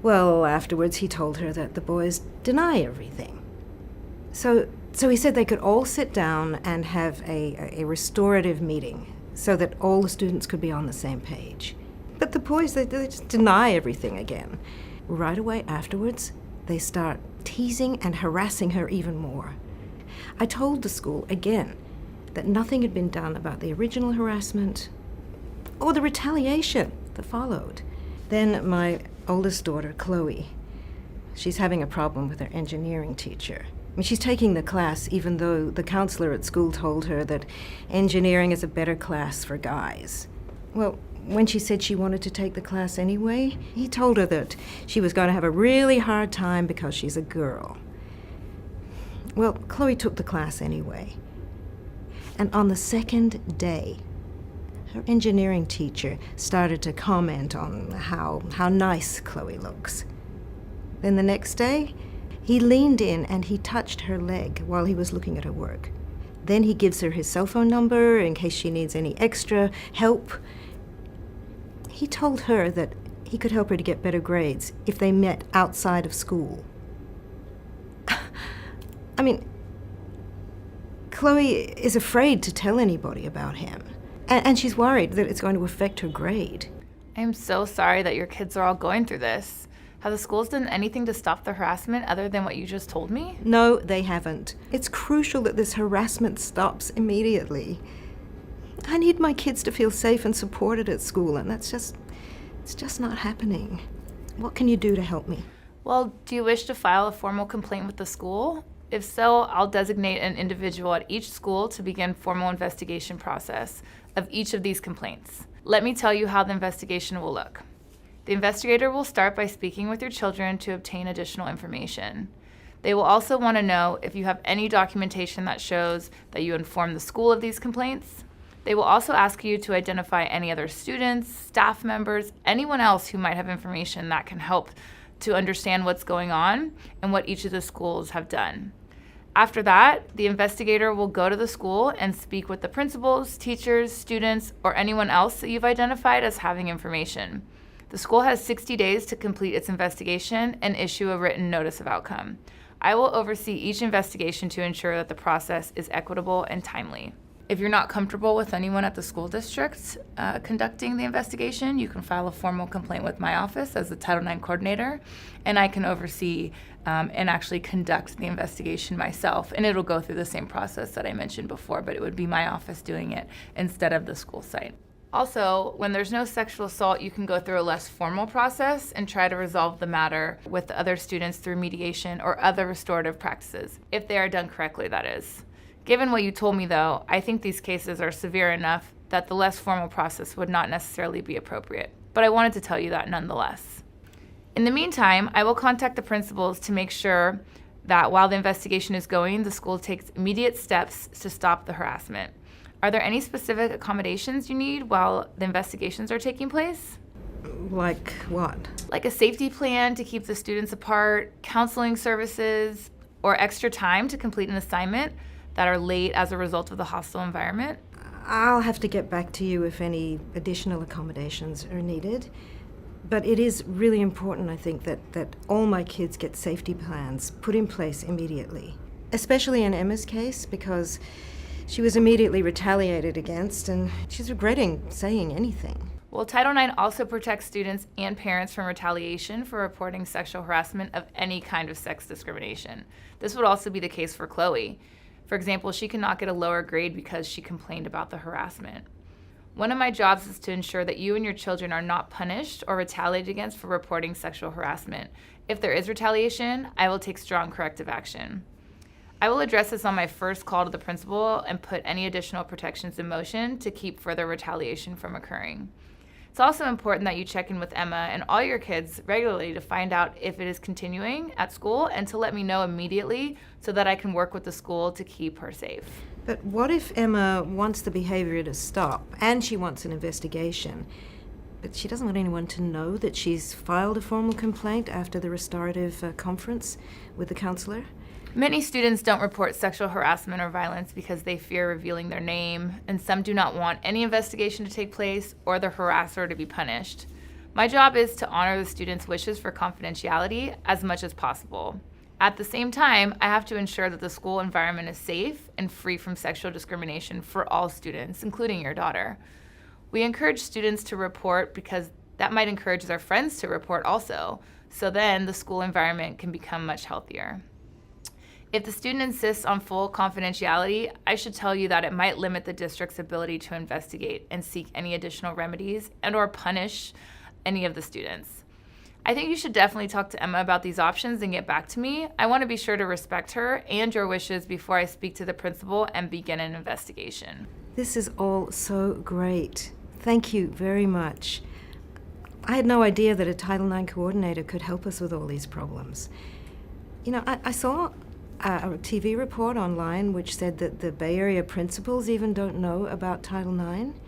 Well, afterwards he told her that the boys deny everything. So he said they could all sit down and have a restorative meeting so that all the students could be on the same page. But the boys, they just deny everything again. Right away afterwards, they start teasing and harassing her even more. I told the school again that nothing had been done about the original harassment or the retaliation that followed. Then my oldest daughter, Chloe, she's having a problem with her engineering teacher. I mean, she's taking the class even though the counselor at school told her that engineering is a better class for guys. Well, when she said she wanted to take the class anyway, he told her that she was going to have a really hard time because she's a girl. Well, Chloe took the class anyway. And on the second day, her engineering teacher started to comment on how nice Chloe looks. Then the next day, he leaned in and he touched her leg while he was looking at her work. Then he gives her his cell phone number in case she needs any extra help. He told her that he could help her to get better grades if they met outside of school. I mean, Chloe is afraid to tell anybody about him, and she's worried that it's going to affect her grade. I am so sorry that your kids are all going through this. Have the schools done anything to stop the harassment other than what you just told me? No, they haven't. It's crucial that this harassment stops immediately. I need my kids to feel safe and supported at school, and it's just not happening. What can you do to help me? Well, do you wish to file a formal complaint with the school? If so, I'll designate an individual at each school to begin formal investigation process of each of these complaints. Let me tell you how the investigation will look. The investigator will start by speaking with your children to obtain additional information. They will also want to know if you have any documentation that shows that you informed the school of these complaints. They will also ask you to identify any other students, staff members, anyone else who might have information that can help to understand what's going on and what each of the schools have done. After that, the investigator will go to the school and speak with the principals, teachers, students, or anyone else that you've identified as having information. The school has 60 days to complete its investigation and issue a written notice of outcome. I will oversee each investigation to ensure that the process is equitable and timely. If you're not comfortable with anyone at the school district conducting the investigation, you can file a formal complaint with my office as the Title IX coordinator, and I can oversee and actually conduct the investigation myself. And it'll go through the same process that I mentioned before, but it would be my office doing it instead of the school site. Also, when there's no sexual assault, you can go through a less formal process and try to resolve the matter with the other students through mediation or other restorative practices, if they are done correctly, that is. Given what you told me, though, I think these cases are severe enough that the less formal process would not necessarily be appropriate. But I wanted to tell you that nonetheless. In the meantime, I will contact the principals to make sure that while the investigation is going, the school takes immediate steps to stop the harassment. Are there any specific accommodations you need while the investigations are taking place? Like what? Like a safety plan to keep the students apart, counseling services, or extra time to complete an assignment that are late as a result of the hostile environment? I'll have to get back to you if any additional accommodations are needed. But it is really important, I think, that all my kids get safety plans put in place immediately. Especially in Emma's case, because she was immediately retaliated against and she's regretting saying anything. Well, Title IX also protects students and parents from retaliation for reporting sexual harassment of any kind of sex discrimination. This would also be the case for Chloe. For example, she cannot get a lower grade because she complained about the harassment. One of my jobs is to ensure that you and your children are not punished or retaliated against for reporting sexual harassment. If there is retaliation, I will take strong corrective action. I will address this on my first call to the principal and put any additional protections in motion to keep further retaliation from occurring. It's also important that you check in with Emma and all your kids regularly to find out if it is continuing at school and to let me know immediately so that I can work with the school to keep her safe. But what if Emma wants the behavior to stop and she wants an investigation, but she doesn't want anyone to know that she's filed a formal complaint after the restorative conference with the counselor? Many students don't report sexual harassment or violence because they fear revealing their name, and some do not want any investigation to take place or the harasser to be punished. My job is to honor the students' wishes for confidentiality as much as possible. At the same time, I have to ensure that the school environment is safe and free from sexual discrimination for all students, including your daughter. We encourage students to report because that might encourage their friends to report also, so then the school environment can become much healthier. If the student insists on full confidentiality, I should tell you that it might limit the district's ability to investigate and seek any additional remedies and/or punish any of the students. I think you should definitely talk to Emma about these options and get back to me. I want to be sure to respect her and your wishes before I speak to the principal and begin an investigation. This is all so great. Thank you very much. I had no idea that a Title IX coordinator could help us with all these problems. You know, I saw a TV report online which said that the Bay Area principals even don't know about Title IX.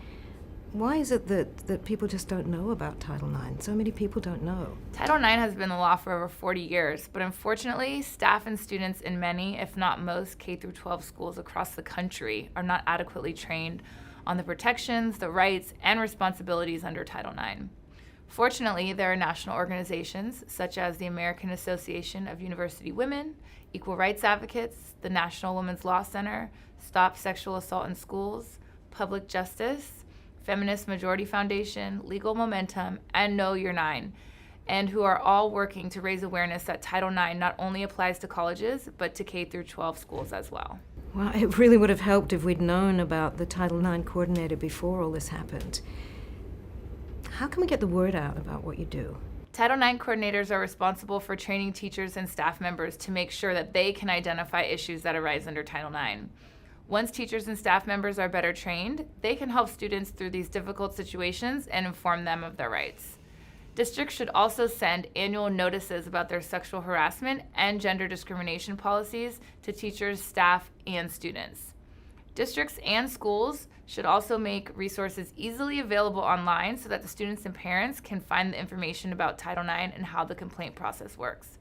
Why is it that people just don't know about Title IX? So many people don't know. Title IX has been the law for over 40 years, but unfortunately, staff and students in many, if not most, K-12 schools across the country are not adequately trained on the protections, the rights, and responsibilities under Title IX. Fortunately, there are national organizations such as the American Association of University Women, Equal Rights Advocates, the National Women's Law Center, Stop Sexual Assault in Schools, Public Justice, Feminist Majority Foundation, Legal Momentum, and Know Your Nine, and who are all working to raise awareness that Title IX not only applies to colleges, but to K-12 schools as well. Well, it really would have helped if we'd known about the Title IX coordinator before all this happened. How can we get the word out about what you do? Title IX coordinators are responsible for training teachers and staff members to make sure that they can identify issues that arise under Title IX. Once teachers and staff members are better trained, they can help students through these difficult situations and inform them of their rights. Districts should also send annual notices about their sexual harassment and gender discrimination policies to teachers, staff, and students. Districts and schools should also make resources easily available online so that the students and parents can find the information about Title IX and how the complaint process works.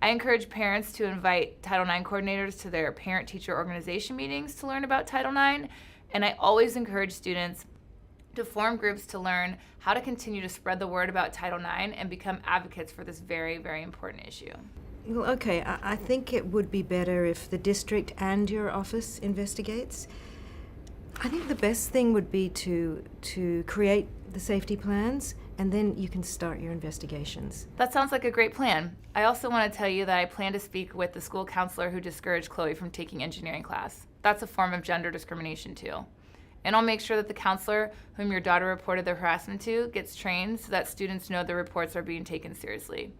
I encourage parents to invite Title IX coordinators to their parent-teacher organization meetings to learn about Title IX, and I always encourage students to form groups to learn how to continue to spread the word about Title IX and become advocates for this very, very important issue. Well, okay, I think it would be better if the district and your office investigates. I think the best thing would be to create the safety plans, and then you can start your investigations. That sounds like a great plan. I also want to tell you that I plan to speak with the school counselor who discouraged Chloe from taking engineering class. That's a form of gender discrimination too. And I'll make sure that the counselor whom your daughter reported the harassment to gets trained so that students know the reports are being taken seriously.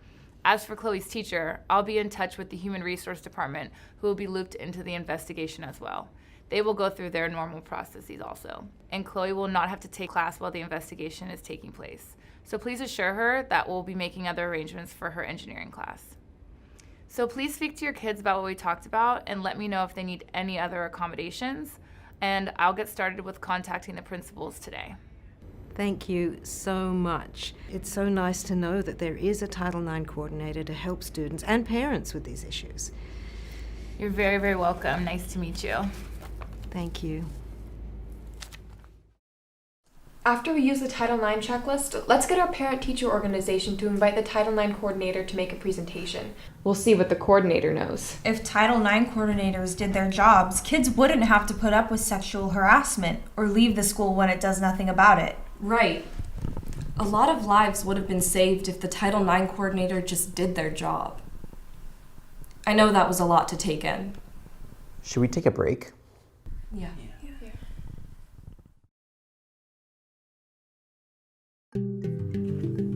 As for Chloe's teacher, I'll be in touch with the Human Resource Department, who will be looped into the investigation as well. They will go through their normal processes also. And Chloe will not have to take class while the investigation is taking place. So please assure her that we'll be making other arrangements for her engineering class. So please speak to your kids about what we talked about and let me know if they need any other accommodations. And I'll get started with contacting the principals today. Thank you so much. It's so nice to know that there is a Title IX coordinator to help students and parents with these issues. You're very, very welcome. Nice to meet you. Thank you. After we use the Title IX checklist, let's get our parent-teacher organization to invite the Title IX coordinator to make a presentation. We'll see what the coordinator knows. If Title IX coordinators did their jobs, kids wouldn't have to put up with sexual harassment or leave the school when it does nothing about it. Right. A lot of lives would have been saved if the Title IX coordinator just did their job. I know that was a lot to take in. Should we take a break? Yeah.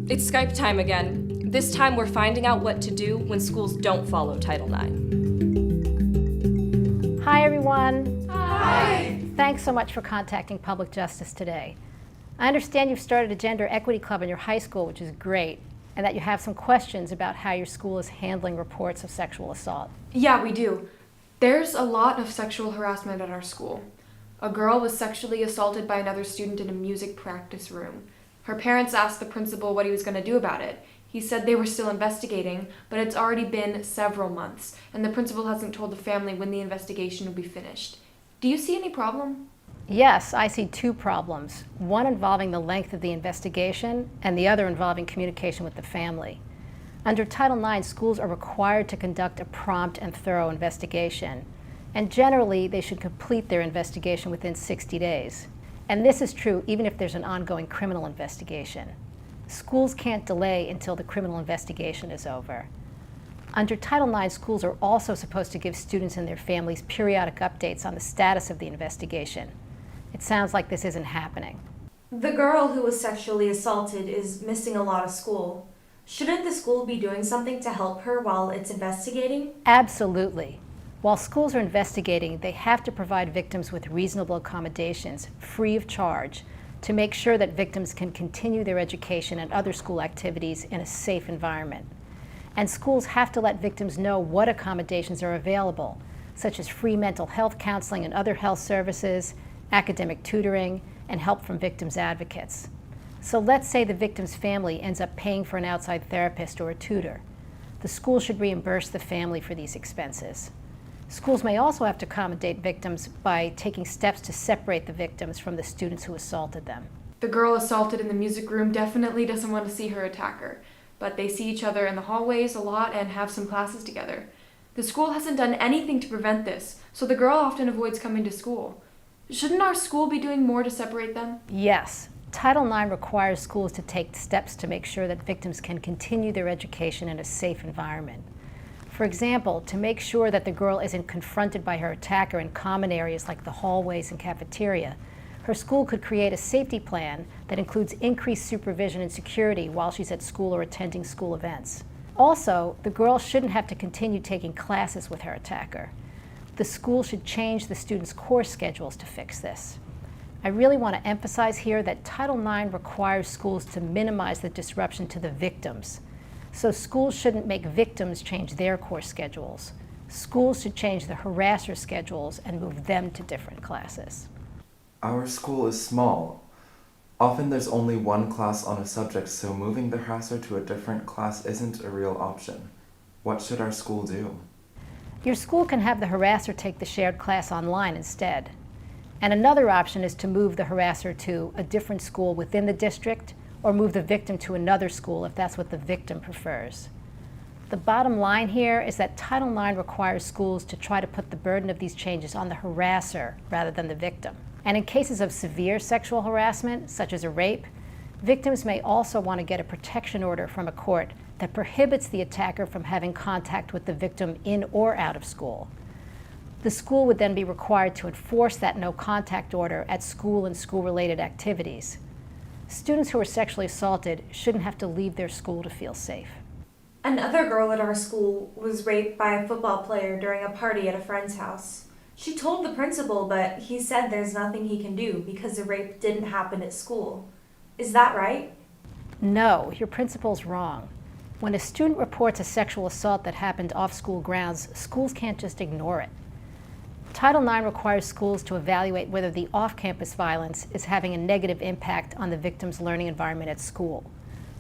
It's Skype time again. This time we're finding out what to do when schools don't follow Title IX. Hi, everyone. Hi. Thanks so much for contacting Public Justice today. I understand you've started a gender equity club in your high school, which is great, and that you have some questions about how your school is handling reports of sexual assault. Yeah, we do. There's a lot of sexual harassment at our school. A girl was sexually assaulted by another student in a music practice room. Her parents asked the principal what he was going to do about it. He said they were still investigating, but it's already been several months, and the principal hasn't told the family when the investigation will be finished. Do you see any problem? Yes, I see two problems, one involving the length of the investigation and the other involving communication with the family. Under Title IX, schools are required to conduct a prompt and thorough investigation, and generally they should complete their investigation within 60 days. And this is true even if there's an ongoing criminal investigation. Schools can't delay until the criminal investigation is over. Under Title IX, schools are also supposed to give students and their families periodic updates on the status of the investigation. It sounds like this isn't happening. The girl who was sexually assaulted is missing a lot of school. Shouldn't the school be doing something to help her while it's investigating? Absolutely. While schools are investigating, they have to provide victims with reasonable accommodations, free of charge, to make sure that victims can continue their education and other school activities in a safe environment. And schools have to let victims know what accommodations are available, such as free mental health counseling and other health services, academic tutoring, and help from victims' advocates. So let's say the victim's family ends up paying for an outside therapist or a tutor. The school should reimburse the family for these expenses. Schools may also have to accommodate victims by taking steps to separate the victims from the students who assaulted them. The girl assaulted in the music room definitely doesn't want to see her attacker, but they see each other in the hallways a lot and have some classes together. The school hasn't done anything to prevent this, so the girl often avoids coming to school. Shouldn't our school be doing more to separate them? Yes. Title IX requires schools to take steps to make sure that victims can continue their education in a safe environment. For example, to make sure that the girl isn't confronted by her attacker in common areas like the hallways and cafeteria, her school could create a safety plan that includes increased supervision and security while she's at school or attending school events. Also, the girl shouldn't have to continue taking classes with her attacker. The school should change the students' course schedules to fix this. I really want to emphasize here that Title IX requires schools to minimize the disruption to the victims. So schools shouldn't make victims change their course schedules. Schools should change the harasser schedules and move them to different classes. Our school is small. Often there's only one class on a subject, so moving the harasser to a different class isn't a real option. What should our school do? Your school can have the harasser take the shared class online instead. And another option is to move the harasser to a different school within the district or move the victim to another school if that's what the victim prefers. The bottom line here is that Title IX requires schools to try to put the burden of these changes on the harasser rather than the victim. And in cases of severe sexual harassment, such as a rape, victims may also want to get a protection order from a court that prohibits the attacker from having contact with the victim in or out of school. The The school would then be required to enforce that no contact order at school and school-related activities. Students who are sexually assaulted shouldn't have to leave their school to feel safe. Another girl at our school was raped by a football player during a party at a friend's house. She told the principal, but he said there's nothing he can do because the rape didn't happen at school. Is that right? No, your principal's wrong. When a student reports a sexual assault that happened off school grounds, schools can't just ignore it. Title IX requires schools to evaluate whether the off-campus violence is having a negative impact on the victim's learning environment at school.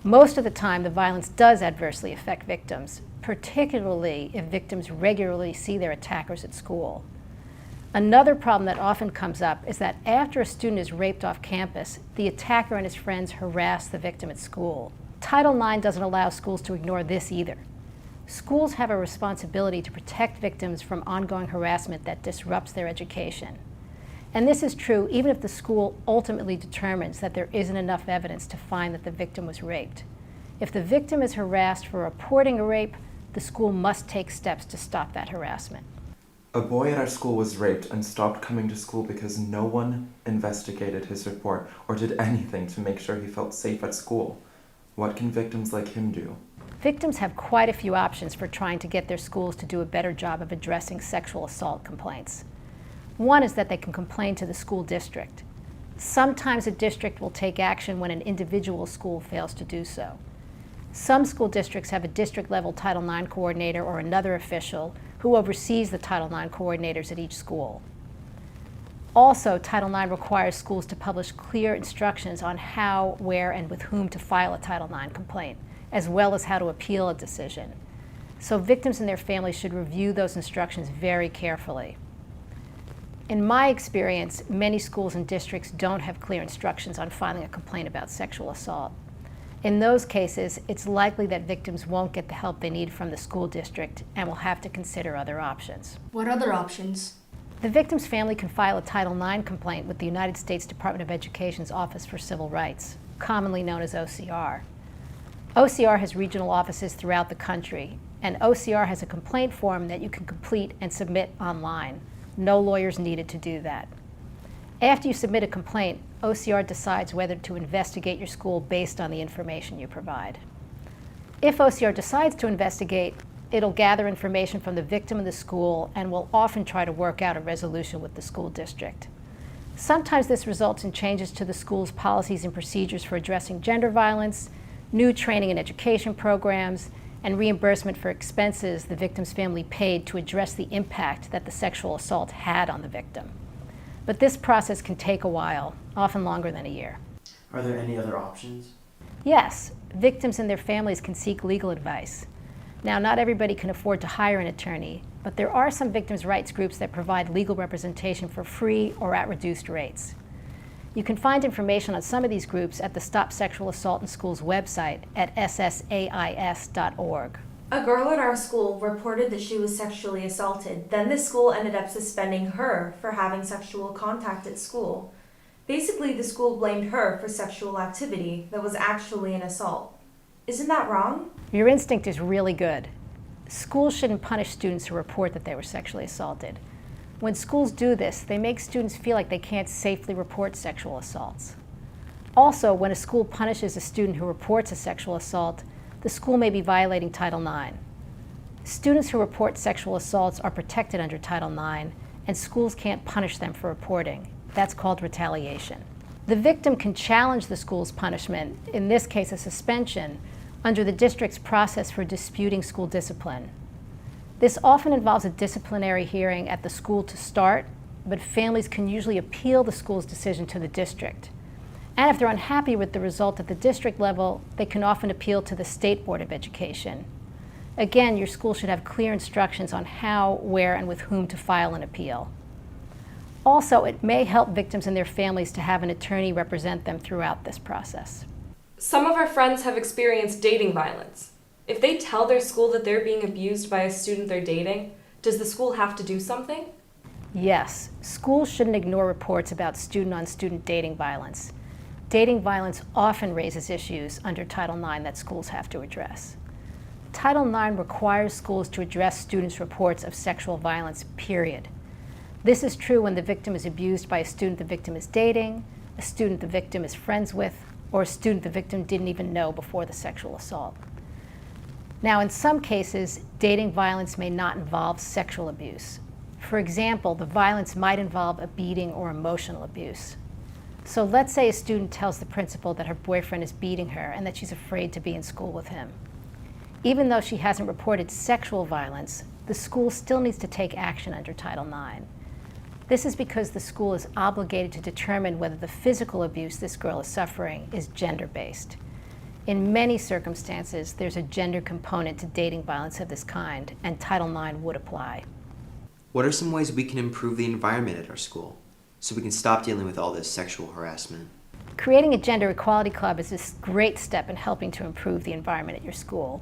Most of the time, the violence does adversely affect victims, particularly if victims regularly see their attackers at school. Another problem that often comes up is that after a student is raped off campus, the attacker and his friends harass the victim at school. Title IX doesn't allow schools to ignore this either. Schools have a responsibility to protect victims from ongoing harassment that disrupts their education. And this is true even if the school ultimately determines that there isn't enough evidence to find that the victim was raped. If the victim is harassed for reporting a rape, the school must take steps to stop that harassment. A boy at our school was raped and stopped coming to school because no one investigated his report or did anything to make sure he felt safe at school. What can victims like him do? Victims have quite a few options for trying to get their schools to do a better job of addressing sexual assault complaints. One is that they can complain to the school district. Sometimes a district will take action when an individual school fails to do so. Some school districts have a district-level Title IX coordinator or another official who oversees the Title IX coordinators at each school. Also, Title IX requires schools to publish clear instructions on how, where, and with whom to file a Title IX complaint, as well as how to appeal a decision. So victims and their families should review those instructions very carefully. In my experience, many schools and districts don't have clear instructions on filing a complaint about sexual assault. In those cases, it's likely that victims won't get the help they need from the school district and will have to consider other options. What other options? The victim's family can file a Title IX complaint with the United States Department of Education's Office for Civil Rights, commonly known as OCR. OCR has regional offices throughout the country, and OCR has a complaint form that you can complete and submit online. No lawyers needed to do that. After you submit a complaint, OCR decides whether to investigate your school based on the information you provide. If OCR decides to investigate, it'll gather information from the victim and the school and will often try to work out a resolution with the school district. Sometimes this results in changes to the school's policies and procedures for addressing gender violence, new training and education programs, and reimbursement for expenses the victim's family paid to address the impact that the sexual assault had on the victim. But this process can take a while, often longer than a year. Are there any other options? Yes, victims and their families can seek legal advice. Now, not everybody can afford to hire an attorney, but there are some victims' rights groups that provide legal representation for free or at reduced rates. You can find information on some of these groups at the Stop Sexual Assault in Schools website at ssais.org. A girl at our school reported that she was sexually assaulted. Then the school ended up suspending her for having sexual contact at school. Basically, the school blamed her for sexual activity that was actually an assault. Isn't that wrong? Your instinct is really good. Schools shouldn't punish students who report that they were sexually assaulted. When schools do this, they make students feel like they can't safely report sexual assaults. Also, when a school punishes a student who reports a sexual assault, the school may be violating Title IX. Students who report sexual assaults are protected under Title IX, and schools can't punish them for reporting. That's called retaliation. The victim can challenge the school's punishment, in this case a suspension, under the district's process for disputing school discipline. This often involves a disciplinary hearing at the school to start, but families can usually appeal the school's decision to the district. And if they're unhappy with the result at the district level, they can often appeal to the State Board of Education. Again, your school should have clear instructions on how, where, and with whom to file an appeal. Also, it may help victims and their families to have an attorney represent them throughout this process. Some of our friends have experienced dating violence. If they tell their school that they're being abused by a student they're dating, does the school have to do something? Yes, schools shouldn't ignore reports about student-on-student dating violence. Dating violence often raises issues under Title IX that schools have to address. Title IX requires schools to address students' reports of sexual violence, period. This is true when the victim is abused by a student the victim is dating, a student the victim is friends with, or a student the victim didn't even know before the sexual assault. Now, in some cases, dating violence may not involve sexual abuse. For example, the violence might involve a beating or emotional abuse. So let's say a student tells the principal that her boyfriend is beating her and that she's afraid to be in school with him. Even though she hasn't reported sexual violence, the school still needs to take action under Title IX. This is because the school is obligated to determine whether the physical abuse this girl is suffering is gender-based. In many circumstances, there's a gender component to dating violence of this kind, and Title IX would apply. What are some ways we can improve the environment at our school so we can stop dealing with all this sexual harassment? Creating a gender equality club is a great step in helping to improve the environment at your school.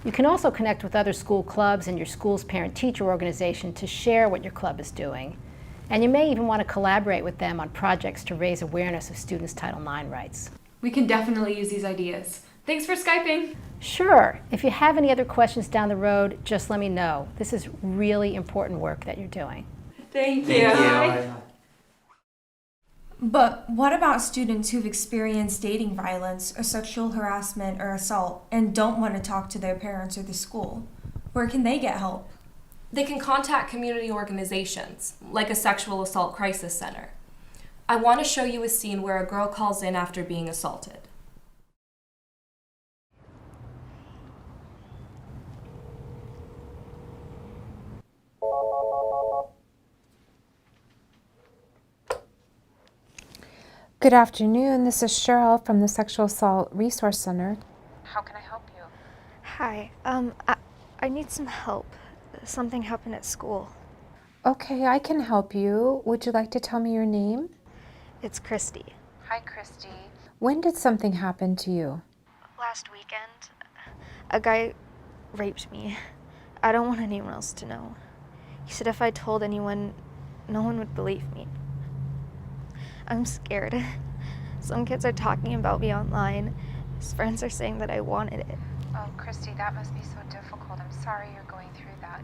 You can also connect with other school clubs and your school's parent-teacher organization to share what your club is doing. And you may even want to collaborate with them on projects to raise awareness of students' Title IX rights. We can definitely use these ideas. Thanks for Skyping. Sure. If you have any other questions down the road, just let me know. This is really important work that you're doing. Thank you. But what about students who've experienced dating violence or sexual harassment or assault and don't want to talk to their parents or the school? Where can they get help? They can contact community organizations, like a sexual assault crisis center. I want to show you a scene where a girl calls in after being assaulted. Good afternoon, this is Cheryl from the Sexual Assault Resource Center. How can I help you? Hi, I need some help. Something happened at school. Okay, I can help you. Would you like to tell me your name? It's Christy. Hi, Christy. When did something happen to you? Last weekend, a guy raped me. I don't want anyone else to know. He said if I told anyone, no one would believe me. I'm scared. Some kids are talking about me online. His friends are saying that I wanted it. Oh, Christy, that must be so difficult. I'm sorry you're going through that.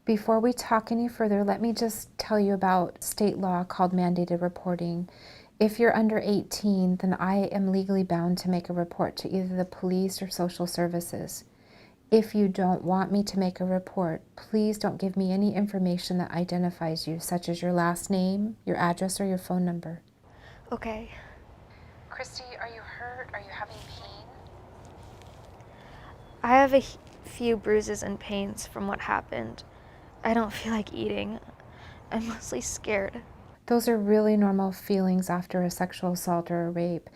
Before we talk any further, let me just tell you about state law called mandated reporting. If you're under 18, then I am legally bound to make a report to either the police or social services. If you don't want me to make a report, please don't give me any information that identifies you, such as your last name, your address, or your phone number. Okay. Christy, are you hurt? Are you having pain? I have a few bruises and pains from what happened. I don't feel like eating. I'm mostly scared. Those are really normal feelings after a sexual assault or a rape.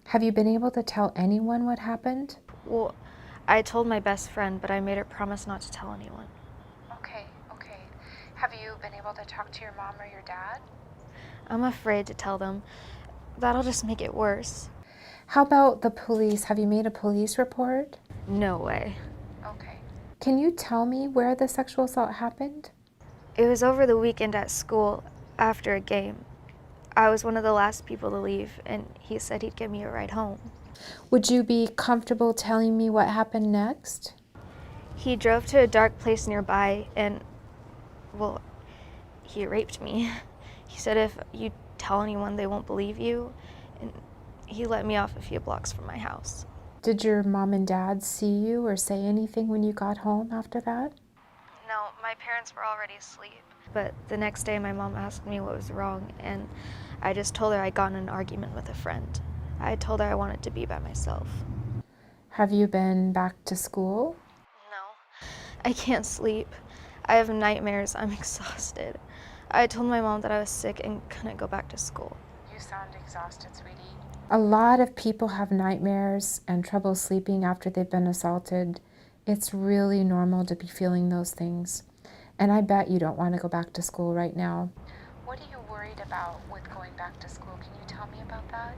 Have you been able to tell anyone what happened? Well, I told my best friend, but I made her promise not to tell anyone. Okay. Have you been able to talk to your mom or your dad? I'm afraid to tell them. That'll just make it worse. How about the police? Have you made a police report? No way. Okay. Can you tell me where the sexual assault happened? It was over the weekend at school, after a game. I was one of the last people to leave, and he said he'd give me a ride home. Would you be comfortable telling me what happened next? He drove to a dark place nearby, and, well, he raped me. He said if you tell anyone, they won't believe you, and he let me off a few blocks from my house. Did your mom and dad see you or say anything when you got home after that? No, my parents were already asleep. But the next day, my mom asked me what was wrong, and I just told her I'd gotten in an argument with a friend. I told her I wanted to be by myself. Have you been back to school? No, I can't sleep. I have nightmares. I'm exhausted. I told my mom that I was sick and couldn't go back to school. You sound exhausted, sweetie. A lot of people have nightmares and trouble sleeping after they've been assaulted. It's really normal to be feeling those things. And I bet you don't want to go back to school right now. What are you worried about with going back to school? Can you tell me about that?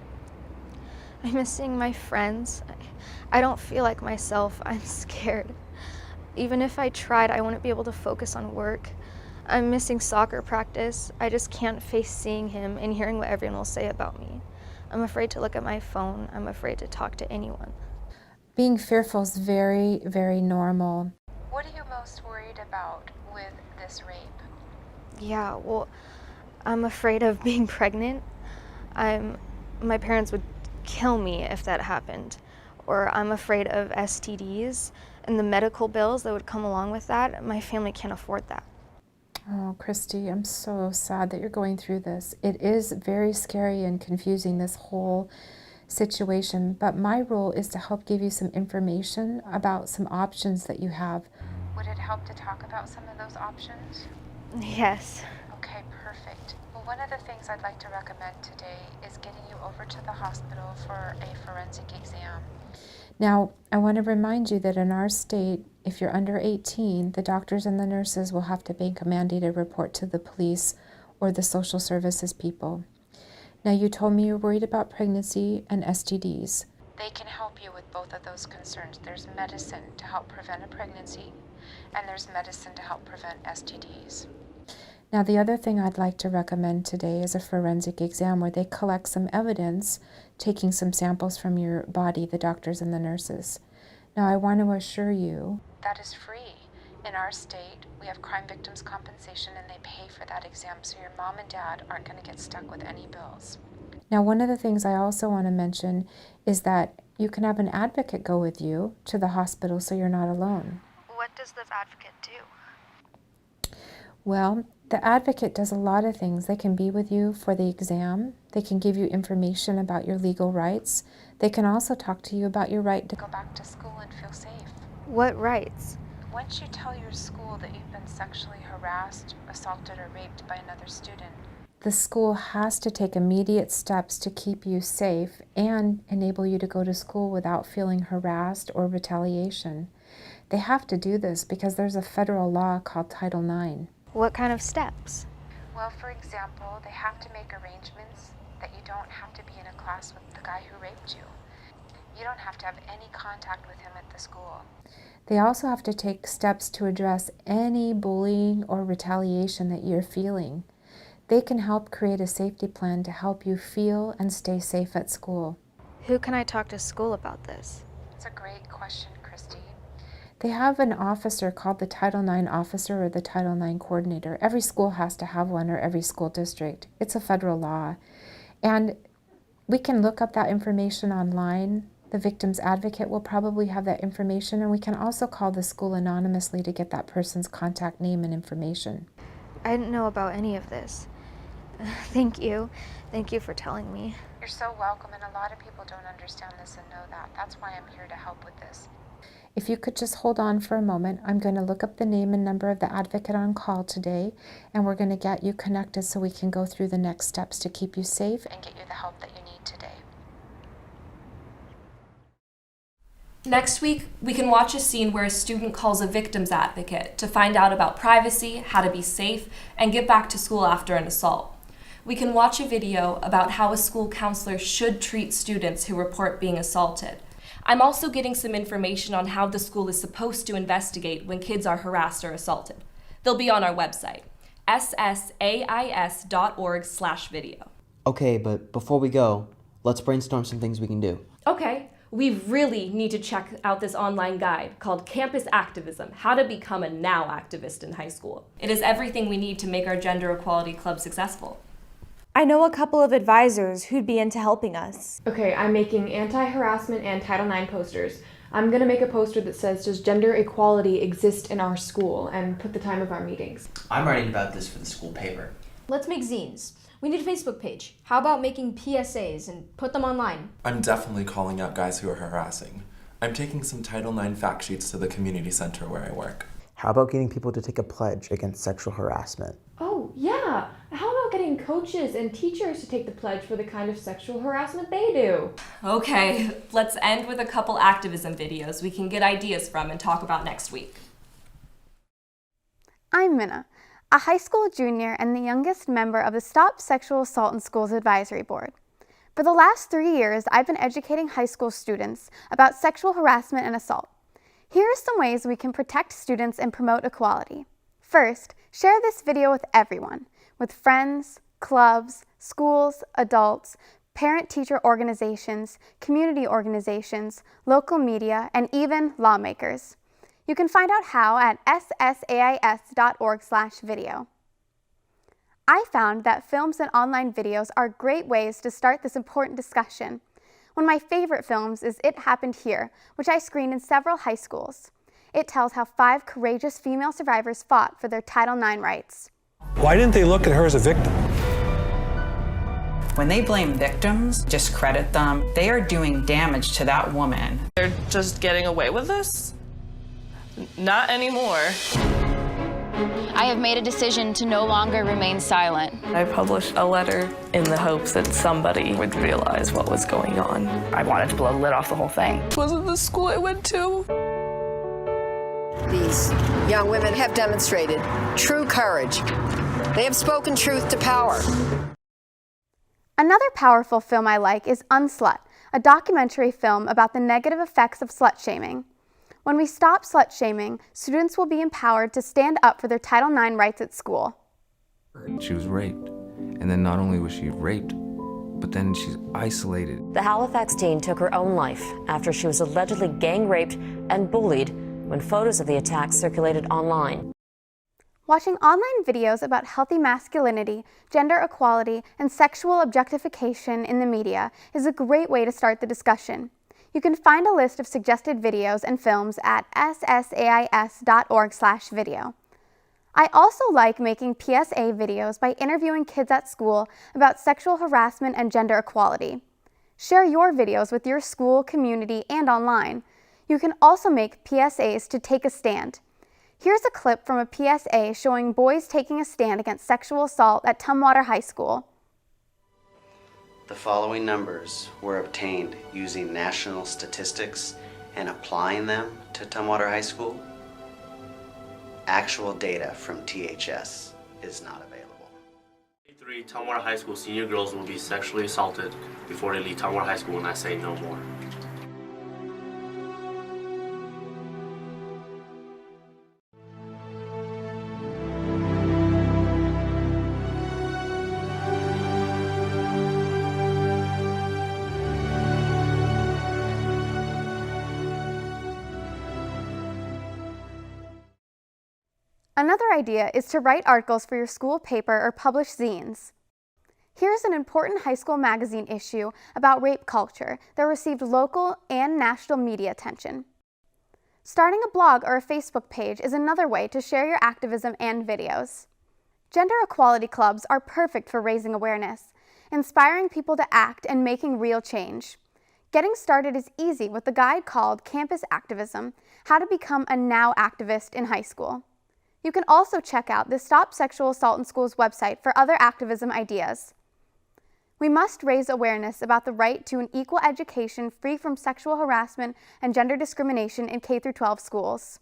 I'm missing my friends. I don't feel like myself. I'm scared. Even if I tried, I wouldn't be able to focus on work. I'm missing soccer practice. I just can't face seeing him and hearing what everyone will say about me. I'm afraid to look at my phone. I'm afraid to talk to anyone. Being fearful is very, very normal. What are you most worried about with this rape? Yeah, well, I'm afraid of being pregnant. My parents would kill me if that happened. Or I'm afraid of STDs and the medical bills that would come along with that. My family can't afford that. Oh, Christy, I'm so sad that you're going through this. It is very scary and confusing, this whole situation, but my role is to help give you some information about some options that you have. Would it help to talk about some of those options? Yes. Okay, perfect. Well, one of the things I'd like to recommend today is getting you over to the hospital for a forensic exam. Now, I want to remind you that in our state, if you're under 18, the doctors and the nurses will have to make a mandated report to the police or the social services people. Now, you told me you're worried about pregnancy and STDs. They can help you with both of those concerns. There's medicine to help prevent a pregnancy, and there's medicine to help prevent STDs. Now, the other thing I'd like to recommend today is a forensic exam where they collect some evidence, taking some samples from your body, the doctors and the nurses. Now, I want to assure you that is free. In our state, we have crime victims compensation and they pay for that exam, so your mom and dad aren't going to get stuck with any bills. Now, one of the things I also want to mention is that you can have an advocate go with you to the hospital so you're not alone. What does this advocate do? Well, the advocate does a lot of things. They can be with you for the exam. They can give you information about your legal rights. They can also talk to you about your right to go back to school and feel safe. What rights? Once you tell your school that you've been sexually harassed, assaulted, or raped by another student, the school has to take immediate steps to keep you safe and enable you to go to school without feeling harassed or retaliation. They have to do this because there's a federal law called Title IX. What kind of steps? Well, for example, they have to make arrangements that you don't have to be in a class with the guy who raped you. You don't have to have any contact with him at the school. They also have to take steps to address any bullying or retaliation that you're feeling. They can help create a safety plan to help you feel and stay safe at school. Who can I talk to school about this? It's a great question, Christy. They have an officer called the Title IX officer or the Title IX coordinator. Every school has to have one, or every school district. It's a federal law. And we can look up that information online. The victim's advocate will probably have that information, and we can also call the school anonymously to get that person's contact name and information. I didn't know about any of this. Thank you. Thank you for telling me. You're so welcome, and a lot of people don't understand this and know that. That's why I'm here to help with this. If you could just hold on for a moment, I'm going to look up the name and number of the advocate on call today, and we're going to get you connected so we can go through the next steps to keep you safe and get you the help that you need today. Next week, we can watch a scene where a student calls a victim's advocate to find out about privacy, how to be safe, and get back to school after an assault. We can watch a video about how a school counselor should treat students who report being assaulted. I'm also getting some information on how the school is supposed to investigate when kids are harassed or assaulted. They'll be on our website, ssais.org/video. Okay, but before we go, let's brainstorm some things we can do. Okay, we really need to check out this online guide called Campus Activism, How to Become a Now Activist in High School. It is everything we need to make our gender equality club successful. I know a couple of advisors who'd be into helping us. Okay, I'm making anti-harassment and Title IX posters. I'm gonna make a poster that says, does gender equality exist in our school, and put the time of our meetings. I'm writing about this for the school paper. Let's make zines. We need a Facebook page. How about making PSAs and put them online? I'm definitely calling out guys who are harassing. I'm taking some Title IX fact sheets to the community center where I work. How about getting people to take a pledge against sexual harassment? Oh, yeah. How about getting coaches and teachers to take the pledge for the kind of sexual harassment they do? Okay, let's end with a couple activism videos we can get ideas from and talk about next week. I'm Minnah, a high school junior and the youngest member of the Stop Sexual Assault in Schools Advisory Board. For the last 3 years, I've been educating high school students about sexual harassment and assault. Here are some ways we can protect students and promote equality. First, share this video with everyone, with friends, clubs, schools, adults, parent-teacher organizations, community organizations, local media, and even lawmakers. You can find out how at ssais.org/video. I found that films and online videos are great ways to start this important discussion. One of my favorite films is It Happened Here, which I screened in several high schools. It tells how 5 courageous female survivors fought for their Title IX rights. Why didn't they look at her as a victim? When they blame victims, discredit them, they are doing damage to that woman. They're just getting away with this? Not anymore. I have made a decision to no longer remain silent. I published a letter in the hopes that somebody would realize what was going on. I wanted to blow the lid off the whole thing. It wasn't the school I went to. These young women have demonstrated true courage. They have spoken truth to power. Another powerful film I like is Unslut, a documentary film about the negative effects of slut-shaming. When we stop slut-shaming, students will be empowered to stand up for their Title IX rights at school. She was raped, and then not only was she raped, but then she's isolated. The Halifax teen took her own life after she was allegedly gang raped and bullied when photos of the attack circulated online. Watching online videos about healthy masculinity, gender equality, and sexual objectification in the media is a great way to start the discussion. You can find a list of suggested videos and films at ssais.org/video. I also like making PSA videos by interviewing kids at school about sexual harassment and gender equality. Share your videos with your school, community, and online. You can also make PSAs to take a stand. Here's a clip from a PSA showing boys taking a stand against sexual assault at Tumwater High School. The following numbers were obtained using national statistics and applying them to Tumwater High School. Actual data from THS is not available. 3 Tumwater High School senior girls will be sexually assaulted before they leave Tumwater High School, and I say no more. Another idea is to write articles for your school paper or publish zines. Here's an important high school magazine issue about rape culture that received local and national media attention. Starting a blog or a Facebook page is another way to share your activism and videos. Gender equality clubs are perfect for raising awareness, inspiring people to act and making real change. Getting started is easy with a guide called Campus Activism: How to Become a Now Activist in High School. You can also check out the Stop Sexual Assault in Schools website for other activism ideas. We must raise awareness about the right to an equal education free from sexual harassment and gender discrimination in K-12 schools.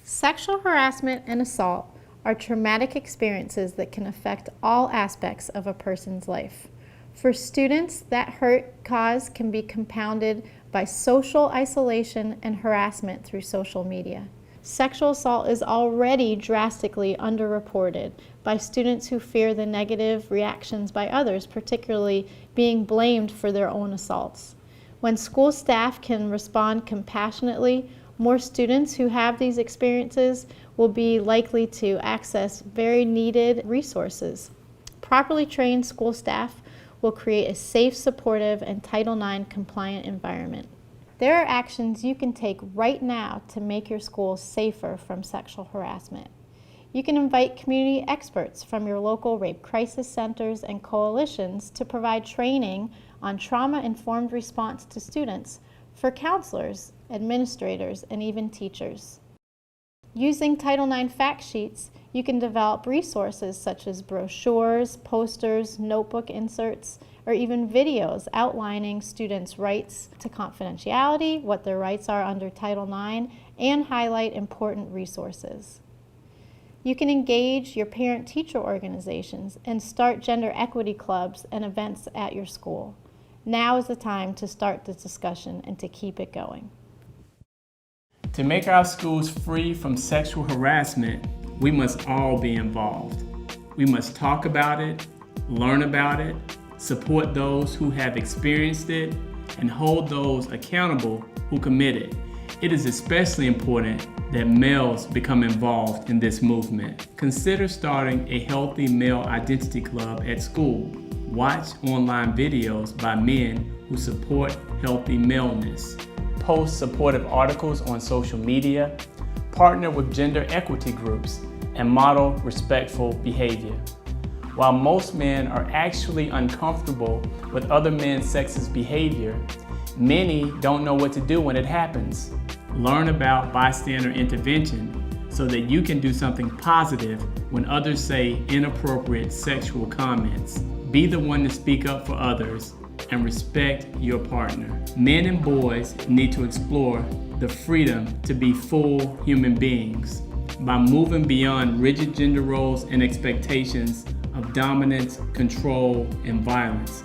Sexual harassment and assault are traumatic experiences that can affect all aspects of a person's life. For students, that hurt caused can be compounded by social isolation and harassment through social media. Sexual assault is already drastically underreported by students who fear the negative reactions by others, particularly being blamed for their own assaults. When school staff can respond compassionately, more students who have these experiences will be likely to access very needed resources. Properly trained school staff will create a safe, supportive, and Title IX compliant environment. There are actions you can take right now to make your school safer from sexual harassment. You can invite community experts from your local rape crisis centers and coalitions to provide training on trauma-informed response to students for counselors, administrators, and even teachers. Using Title IX fact sheets, you can develop resources such as brochures, posters, notebook inserts, or even videos outlining students' rights to confidentiality, what their rights are under Title IX, and highlight important resources. You can engage your parent-teacher organizations and start gender equity clubs and events at your school. Now is the time to start this discussion and to keep it going. To make our schools free from sexual harassment, we must all be involved. We must talk about it, learn about it, support those who have experienced it, and hold those accountable who commit it. It is especially important that males become involved in this movement. Consider starting a healthy male identity club at school. Watch online videos by men who support healthy maleness. Post supportive articles on social media. Partner with gender equity groups and model respectful behavior. While most men are actually uncomfortable with other men's sexist behavior, many don't know what to do when it happens. Learn about bystander intervention so that you can do something positive when others say inappropriate sexual comments. Be the one to speak up for others and respect your partner. Men and boys need to explore the freedom to be full human beings by moving beyond rigid gender roles and expectations of dominance, control, and violence.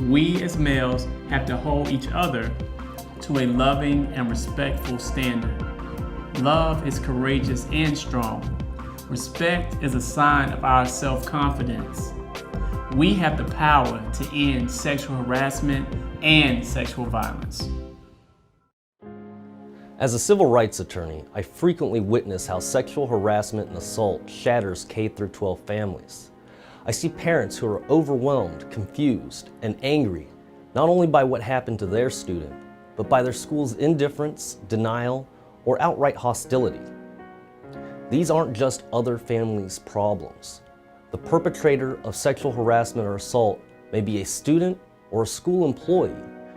We as males have to hold each other to a loving and respectful standard. Love is courageous and strong. Respect is a sign of our self-confidence. We have the power to end sexual harassment and sexual violence. As a civil rights attorney, I frequently witness how sexual harassment and assault shatters K-12 families. I see parents who are overwhelmed, confused, and angry, not only by what happened to their student, but by their school's indifference, denial, or outright hostility. These aren't just other families' problems. The perpetrator of sexual harassment or assault may be a student or a school employee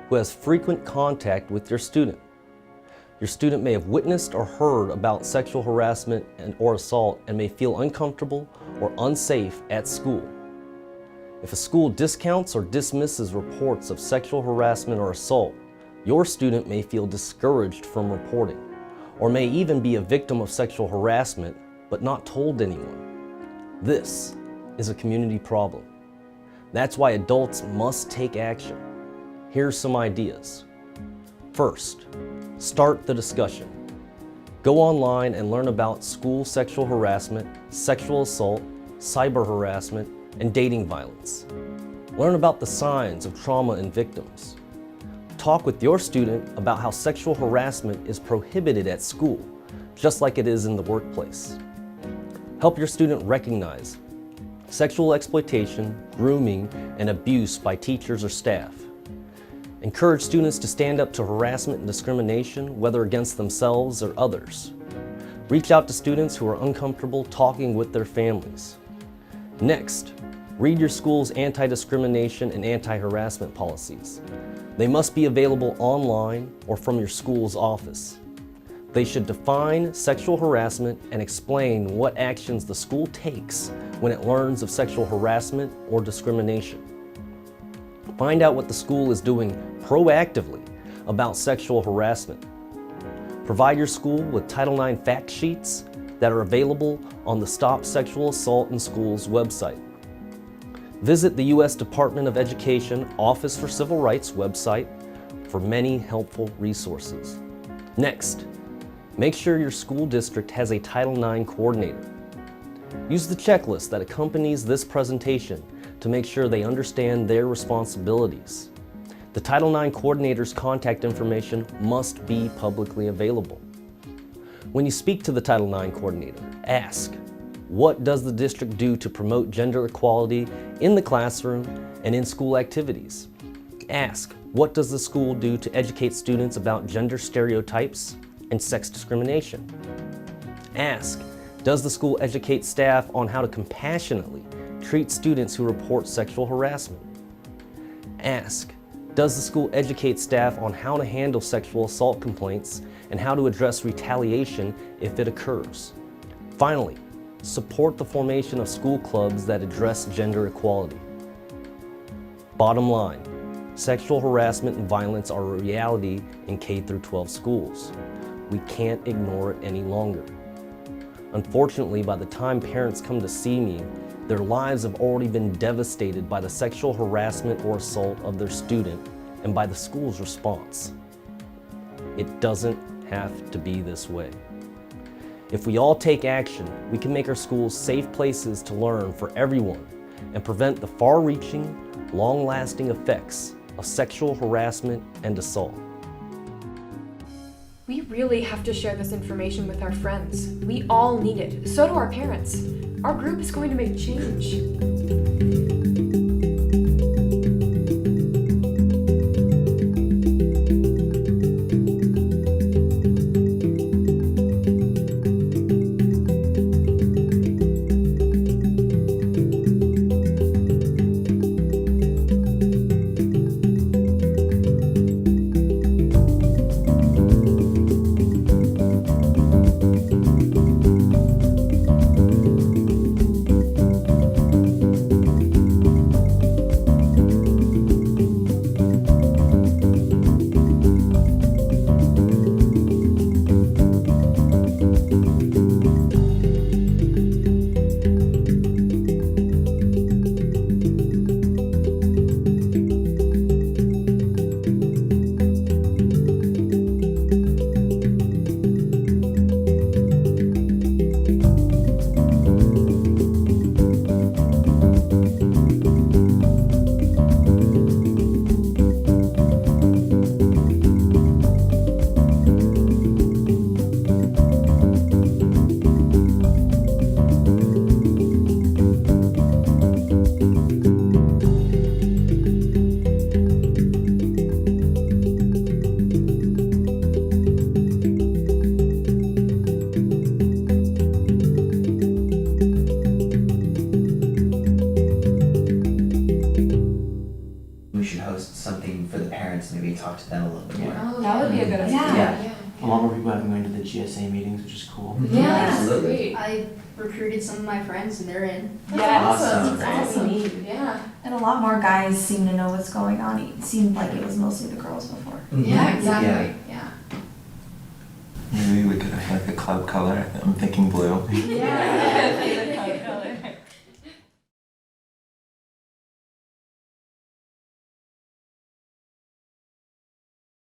who has frequent contact with your student. Your student may have witnessed or heard about sexual harassment or assault and may feel uncomfortable or unsafe at school. If a school discounts or dismisses reports of sexual harassment or assault, your student may feel discouraged from reporting, or may even be a victim of sexual harassment but not told anyone. This is a community problem. That's why adults must take action. Here's some ideas. First, start the discussion. Go online and learn about school sexual harassment, sexual assault, cyber harassment, and dating violence. Learn about the signs of trauma and victims. Talk with your student about how sexual harassment is prohibited at school, just like it is in the workplace. Help your student recognize sexual exploitation, grooming, and abuse by teachers or staff. Encourage students to stand up to harassment and discrimination, whether against themselves or others. Reach out to students who are uncomfortable talking with their families. Next, read your school's anti-discrimination and anti-harassment policies. They must be available online or from your school's office. They should define sexual harassment and explain what actions the school takes when it learns of sexual harassment or discrimination. Find out what the school is doing proactively about sexual harassment. Provide your school with Title IX fact sheets that are available on the Stop Sexual Assault in Schools website. Visit the U.S. Department of Education Office for Civil Rights website for many helpful resources. Next, make sure your school district has a Title IX coordinator. Use the checklist that accompanies this presentation to make sure they understand their responsibilities. The Title IX coordinator's contact information must be publicly available. When you speak to the Title IX coordinator, ask, what does the district do to promote gender equality in the classroom and in school activities? Ask, what does the school do to educate students about gender stereotypes and sex discrimination? Ask, does the school educate staff on how to compassionately treat students who report sexual harassment? Ask, does the school educate staff on how to handle sexual assault complaints and how to address retaliation if it occurs? Finally, support the formation of school clubs that address gender equality. Bottom line, sexual harassment and violence are a reality in K-12 schools. We can't ignore it any longer. Unfortunately, by the time parents come to see me, their lives have already been devastated by the sexual harassment or assault of their student and by the school's response. It doesn't have to be this way. If we all take action, we can make our schools safe places to learn for everyone and prevent the far-reaching, long-lasting effects of sexual harassment and assault. We really have to share this information with our friends. We all need it. So do our parents. Our group is going to make change. Maybe talk to them a little bit more. That would be a good idea. Yeah. A lot more people have been going to the GSA meetings, which is cool. Yeah, absolutely. I recruited some of my friends and they're in. Yeah, awesome. That's what we need. Yeah. And a lot more guys seem to know what's going on. It seemed like it was mostly the girls before. Mm-hmm. Yeah, exactly. Yeah. Maybe we could have like a club color. I'm thinking blue. Yeah.